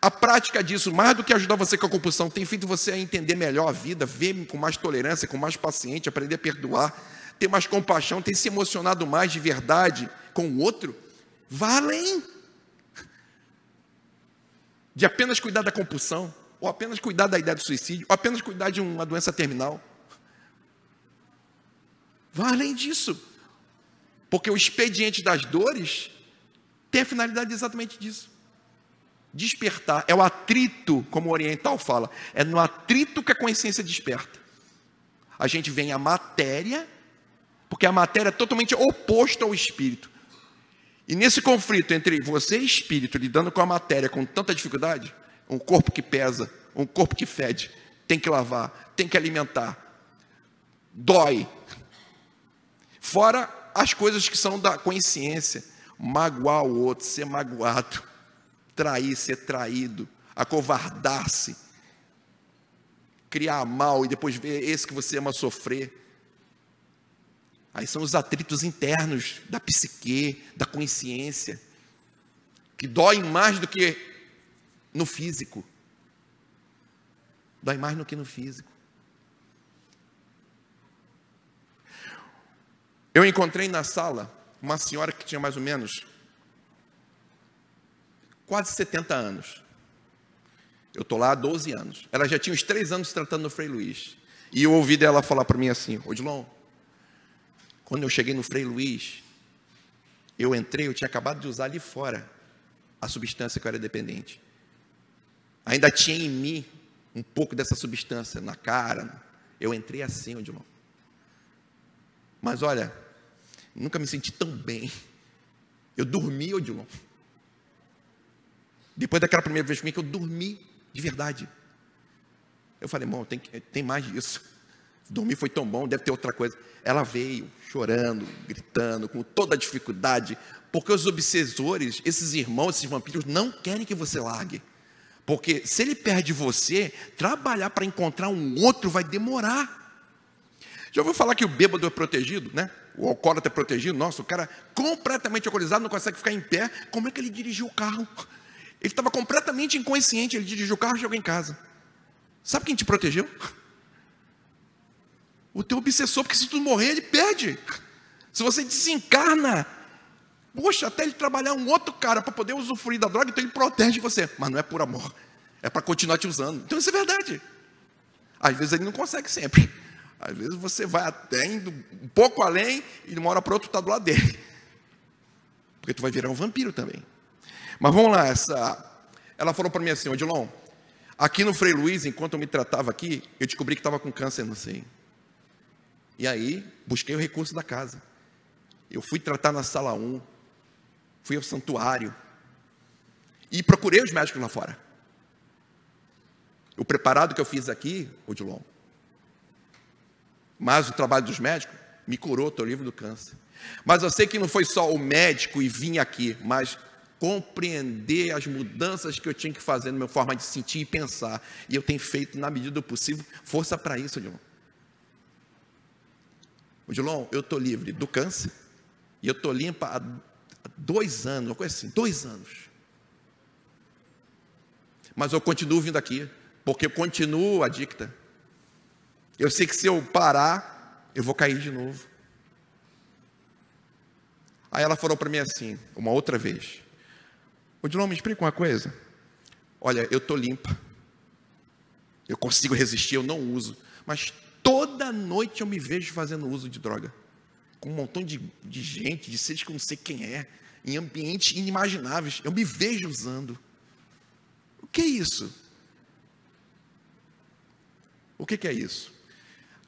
A prática disso, mais do que ajudar você com a compulsão, tem feito você a entender melhor a vida, ver com mais tolerância, com mais paciência, aprender a perdoar, ter mais compaixão, ter se emocionado mais de verdade com o outro. Vá além de apenas cuidar da compulsão, ou apenas cuidar da ideia do suicídio, ou apenas cuidar de uma doença terminal. Vá além disso, porque o expediente das dores tem a finalidade exatamente disso. Despertar, é o atrito, como o oriental fala, é no atrito que a consciência desperta. A gente vem à matéria, porque a matéria é totalmente oposta ao espírito. E nesse conflito entre você e espírito, lidando com a matéria com tanta dificuldade, um corpo que pesa, um corpo que fede, tem que lavar, tem que alimentar, dói. Fora as coisas que são da consciência, magoar o outro, ser magoado, trair, ser traído, acovardar-se, criar mal e depois ver esse que você ama sofrer. Aí são os atritos internos da psique, da consciência. que dói mais do que no físico. Dói mais do que no físico. Eu encontrei na sala uma senhora que tinha mais ou menos quase 70 anos. Eu estou lá há 12 anos. Ela já tinha uns 3 anos se tratando no Frei Luiz. E eu ouvi dela falar para mim assim: Odilon, quando eu cheguei no Frei Luiz, eu entrei, eu tinha acabado de usar ali fora a substância que eu era dependente. Ainda tinha em mim um pouco dessa substância na cara. Eu entrei assim, Odilon. Mas olha, nunca me senti tão bem. Eu dormi, Odilon. Depois daquela primeira vez comigo, eu dormi de verdade. Eu falei, irmão, tem mais disso. Dormir foi tão bom, deve ter outra coisa. Ela veio chorando, gritando, com toda a dificuldade, porque os obsessores, esses irmãos, esses vampiros, não querem que você largue. Porque se ele perde você, trabalhar para encontrar um outro vai demorar. Já ouviu falar que o bêbado é protegido, né? O alcoólatra é protegido? Nossa, o cara completamente alcoolizado, não consegue ficar em pé. Como é que ele dirigiu o carro? Ele estava completamente inconsciente, ele dirigiu o carro e chegou em casa. Sabe quem te protegeu? O teu obsessor, porque se tu morrer, ele perde. Se você desencarna, poxa, até ele trabalhar um outro cara para poder usufruir da droga, então ele protege você. Mas não é por amor, é para continuar te usando. Então isso é verdade. Às vezes ele não consegue sempre. Às vezes você vai até indo um pouco além e de uma hora para outra está do lado dele. Porque tu vai virar um vampiro também. Mas vamos lá, ela falou para mim assim: Odilon, aqui no Frei Luiz, enquanto eu me tratava aqui, eu descobri que estava com câncer no seio. E aí, busquei o recurso da casa. Eu fui tratar na sala 1, fui ao santuário e procurei os médicos lá fora. O preparado que eu fiz aqui, Odilon, mas o trabalho dos médicos me curou, estou livre do câncer. Mas eu sei que não foi só o médico e vim aqui, mas compreender as mudanças que eu tinha que fazer na minha forma de sentir e pensar. E eu tenho feito, na medida do possível, força para isso, Odilon. Odilon, eu estou livre do câncer e eu estou limpa há 2 anos, uma coisa assim, 2 anos. Mas eu continuo vindo aqui, porque eu continuo adicta. Eu sei que se eu parar, eu vou cair de novo. Aí ela falou para mim assim, uma outra vez: Odilon, me explica uma coisa. Olha, eu estou limpa. Eu consigo resistir, eu não uso. Mas toda noite eu me vejo fazendo uso de droga. Com um montão de gente, de seres que eu não sei quem é. Em ambientes inimagináveis. Eu me vejo usando. O que é isso? O que é isso?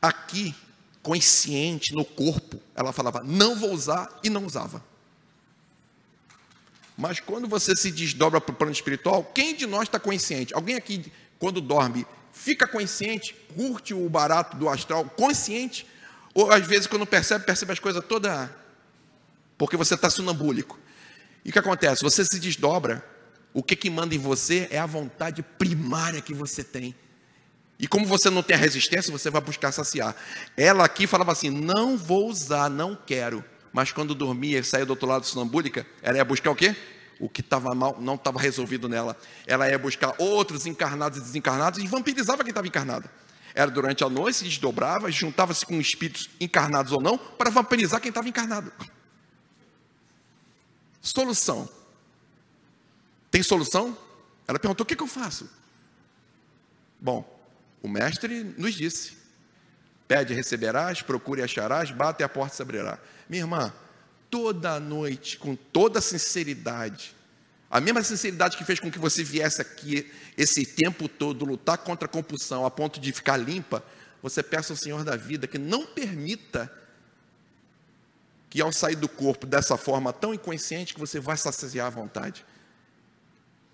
Aqui, consciente, no corpo, ela falava, não vou usar, e não usava. Mas quando você se desdobra para o plano espiritual, quem de nós está consciente? Alguém aqui, quando dorme, fica consciente, curte o barato do astral, consciente? Ou às vezes quando percebe as coisas todas, porque você está sonambúlico. E o que acontece? Você se desdobra, o que manda em você é a vontade primária que você tem. E como você não tem a resistência, você vai buscar saciar. Ela aqui falava assim, não vou usar, não quero. Mas quando dormia e saía do outro lado sonambúlica, ela ia buscar o quê? O que estava mal, não estava resolvido nela. Ela ia buscar outros encarnados e desencarnados e vampirizava quem estava encarnado. Era durante a noite, se desdobrava, juntava-se com espíritos encarnados ou não, para vampirizar quem estava encarnado. Solução. Tem solução? Ela perguntou, o que eu faço? Bom, o mestre nos disse, pede e receberás, procure e acharás, bate e a porta se abrirá. Minha irmã, toda noite, com toda sinceridade, a mesma sinceridade que fez com que você viesse aqui esse tempo todo lutar contra a compulsão a ponto de ficar limpa, você peça ao Senhor da vida que não permita que ao sair do corpo dessa forma tão inconsciente que você vai saciar à vontade.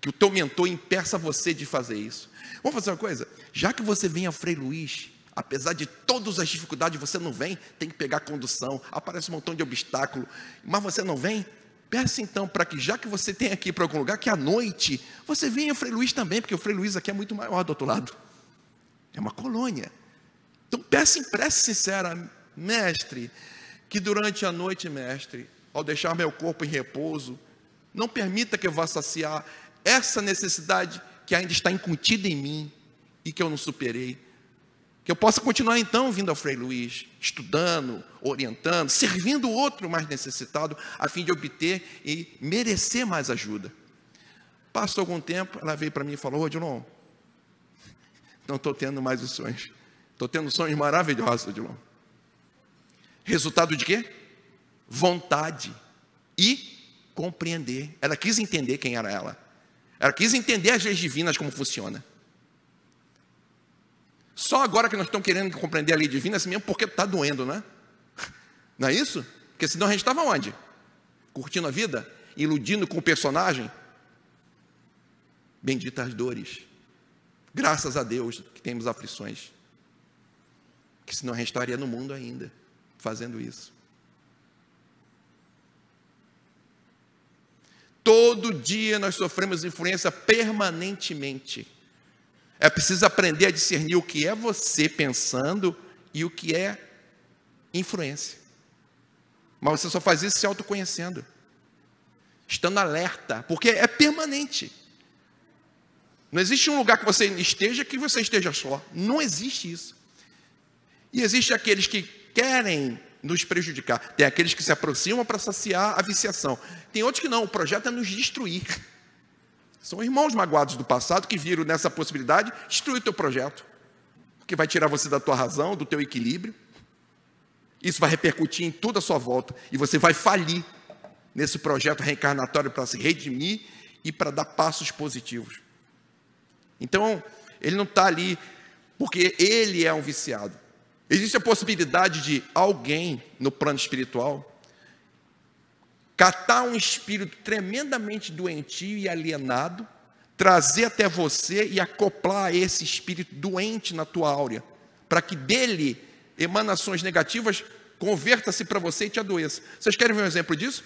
Que o teu mentor impeça você de fazer isso. Vamos fazer uma coisa? Já que você vem ao Frei Luiz, apesar de todas as dificuldades, você não vem, tem que pegar a condução, aparece um montão de obstáculo, mas você não vem, peça então para que, já que você tem aqui para algum lugar, que à noite você venha ao Frei Luiz também, porque o Frei Luiz aqui é muito maior do outro lado. É uma colônia. Então peça em prece sincera, mestre, que durante a noite, mestre, ao deixar meu corpo em repouso, Não permita que eu vá saciar essa necessidade que ainda está incutida em mim e que eu não superei. Que eu possa continuar então vindo ao Frei Luiz, estudando, orientando, servindo o outro mais necessitado, a fim de obter e merecer mais ajuda. Passou algum tempo, ela veio para mim e falou: Odilon, não estou tendo mais os sonhos. Estou tendo sonhos maravilhosos, Odilon. Resultado de quê? Vontade e compreender. Ela quis entender quem era ela. Ela quis entender as leis divinas, como funciona. Só agora que nós estamos querendo compreender a lei divina, assim mesmo, porque está doendo, né? Não é isso? Porque senão a gente estava onde? Curtindo a vida? Iludindo com o personagem? Benditas dores. Graças a Deus que temos aflições. Que senão a gente estaria no mundo ainda, fazendo isso. Todo dia nós sofremos influência permanentemente. É preciso aprender a discernir o que é você pensando e o que é influência. Mas você só faz isso se autoconhecendo, estando alerta, porque é permanente. Não existe um lugar que você esteja só. Não existe isso. E existe aqueles que querem nos prejudicar. Tem aqueles que se aproximam para saciar a viciação. Tem outros que não, o projeto é nos destruir. São irmãos magoados do passado que viram nessa possibilidade destruir o teu projeto. Porque vai tirar você da tua razão, do teu equilíbrio. Isso vai repercutir em toda a sua volta. E você vai falir nesse projeto reencarnatório para se redimir e para dar passos positivos. Então, ele não está ali porque ele é um viciado. Existe a possibilidade de alguém no plano espiritual catar um espírito tremendamente doentio e alienado, trazer até você e acoplar esse espírito doente na tua áurea, para que dele emanações negativas converta-se para você e te adoeça. Vocês querem ver um exemplo disso?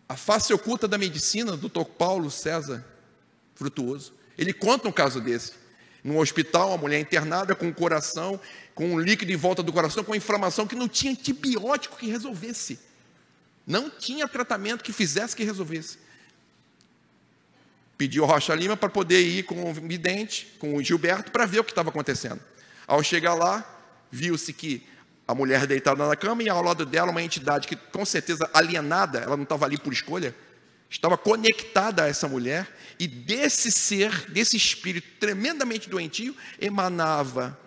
A face oculta da medicina, do Dr. Paulo César Frutuoso. Ele conta um caso desse. Num hospital, uma mulher internada com o coração, com um líquido em volta do coração, com inflamação que não tinha antibiótico que resolvesse. Não tinha tratamento que fizesse que resolvesse. Pediu ao Rocha Lima para poder ir com o vidente, com o Gilberto, para ver o que estava acontecendo. Ao chegar lá, viu-se que a mulher deitada na cama e ao lado dela uma entidade que, com certeza, alienada, ela não estava ali por escolha, estava conectada a essa mulher, e desse ser, desse espírito tremendamente doentio, emanava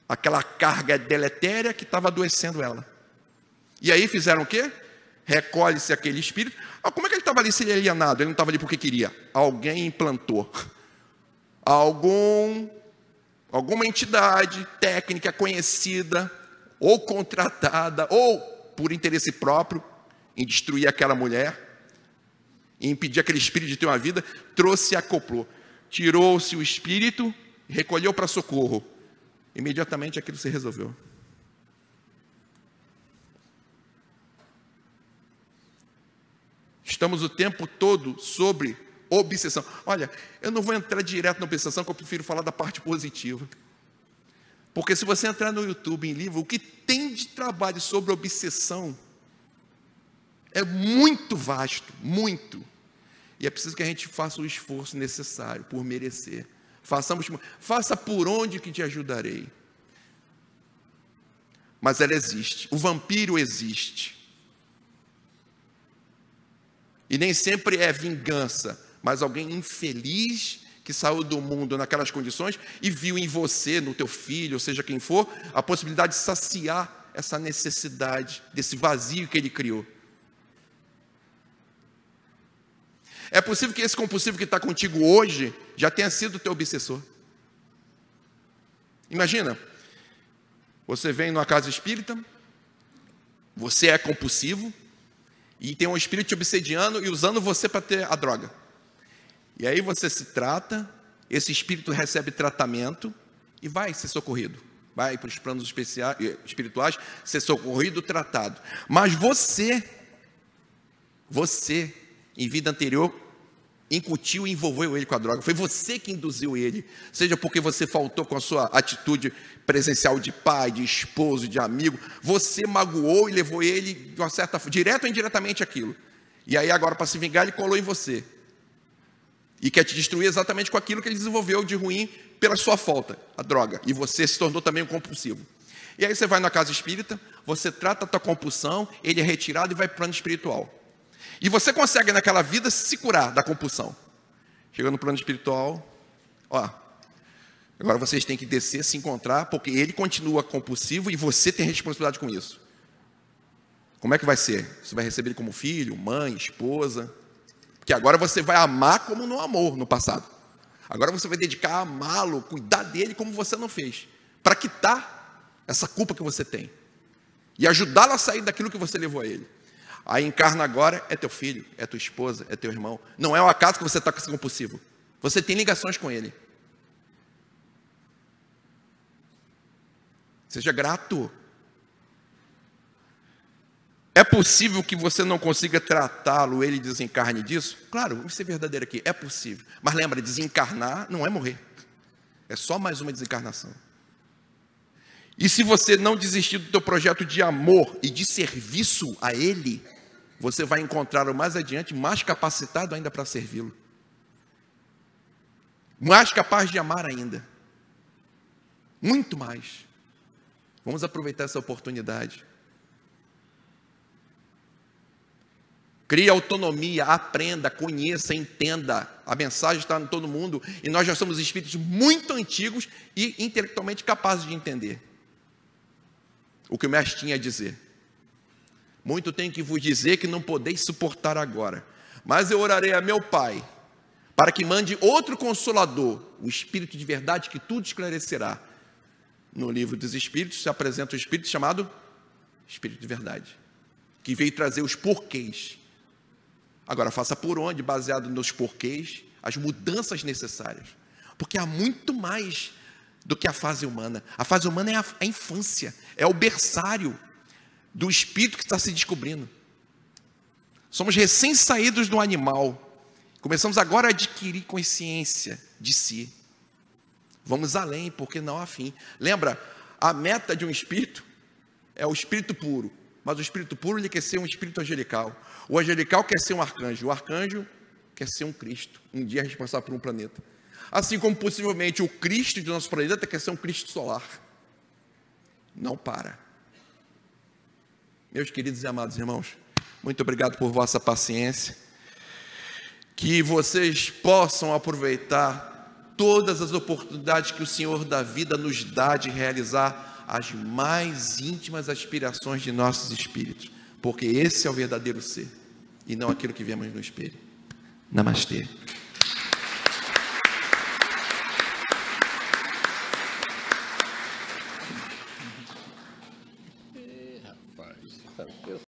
aquela carga deletéria que estava adoecendo ela. E aí fizeram o quê? Recolhe-se aquele espírito. Como é que ele estava ali se ele é alienado? Ele não estava ali porque queria. Alguém implantou. Alguma entidade técnica conhecida, ou contratada, ou por interesse próprio, em destruir aquela mulher, e impedir aquele espírito de ter uma vida, trouxe e acoplou. Tirou-se o espírito, recolheu para socorro. Imediatamente aquilo se resolveu. Estamos o tempo todo sobre obsessão. Olha, eu não vou entrar direto na obsessão, que eu prefiro falar da parte positiva. Porque se você entrar no YouTube, em livro, o que tem de trabalho sobre obsessão é muito vasto, muito. E é preciso que a gente faça o esforço necessário por merecer. Faça por onde que te ajudarei. Mas ela existe. O vampiro existe. E nem sempre é vingança, mas alguém infeliz que saiu do mundo naquelas condições e viu em você, no teu filho, ou seja quem for, a possibilidade de saciar essa necessidade, desse vazio que ele criou. É possível que esse compulsivo que está contigo hoje já tenha sido o teu obsessor. Imagina, você vem numa casa espírita, você é compulsivo, e tem um espírito te obsediando e usando você para ter a droga. E aí você se trata, esse espírito recebe tratamento e vai ser socorrido. Vai para os planos espirituais, ser socorrido, tratado. Mas você, em vida anterior, incutiu e envolveu ele com a droga. Foi você que induziu ele. Seja porque você faltou com a sua atitude presencial de pai, de esposo, de amigo. Você magoou e levou ele, de uma certa forma, direto ou indiretamente aquilo. E aí agora, para se vingar, ele colou em você. E quer te destruir exatamente com aquilo que ele desenvolveu de ruim pela sua falta, a droga. E você se tornou também um compulsivo. E aí você vai na casa espírita, você trata a tua compulsão, ele é retirado e vai para o plano espiritual. E você consegue naquela vida se curar da compulsão. Chegando no plano espiritual, ó, agora vocês têm que descer, se encontrar, porque ele continua compulsivo e você tem responsabilidade com isso. Como é que vai ser? Você vai receber ele como filho, mãe, esposa? Porque agora você vai amar como não amou no passado. Agora você vai dedicar a amá-lo, cuidar dele como você não fez, para quitar essa culpa que você tem e ajudá-lo a sair daquilo que você levou a ele. Aí encarna agora, é teu filho, é tua esposa, é teu irmão. Não é um acaso que você está com esse compulsivo. Você tem ligações com ele. Seja grato. É possível que você não consiga tratá-lo, ele desencarne disso? Claro, vamos ser verdadeiro aqui, é possível. Mas lembra, desencarnar não é morrer. É só mais uma desencarnação. E se você não desistir do teu projeto de amor e de serviço a ele, você vai encontrá-lo mais adiante, mais capacitado ainda para servi-lo. Mais capaz de amar ainda. Muito mais. Vamos aproveitar essa oportunidade. Crie autonomia, aprenda, conheça, entenda. A mensagem está em todo mundo e nós já somos espíritos muito antigos e intelectualmente capazes de entender o que o mestre tinha a dizer. Muito tenho que vos dizer que não podeis suportar agora, mas eu orarei a meu Pai, para que mande outro Consolador, o Espírito de verdade que tudo esclarecerá. No livro dos Espíritos se apresenta o Espírito chamado Espírito de verdade, que veio trazer os porquês. Agora faça por onde, baseado nos porquês, as mudanças necessárias, porque há muito mais do que a fase humana. A fase humana é a infância, é o berçário do espírito que está se descobrindo. Somos recém-saídos do animal, começamos agora a adquirir consciência de si. Vamos além, porque não há fim. Lembra, a meta de um espírito é o espírito puro, mas o espírito puro ele quer ser um espírito angelical. O angelical quer ser um arcanjo, o arcanjo quer ser um Cristo, um dia responsável por um planeta. Assim como possivelmente o Cristo do nosso planeta quer ser um Cristo solar. Não para. Meus queridos e amados irmãos, muito obrigado por vossa paciência. Que vocês possam aproveitar todas as oportunidades que o Senhor da vida nos dá de realizar as mais íntimas aspirações de nossos espíritos, porque esse é o verdadeiro ser, e não aquilo que vemos no espelho. Namastê.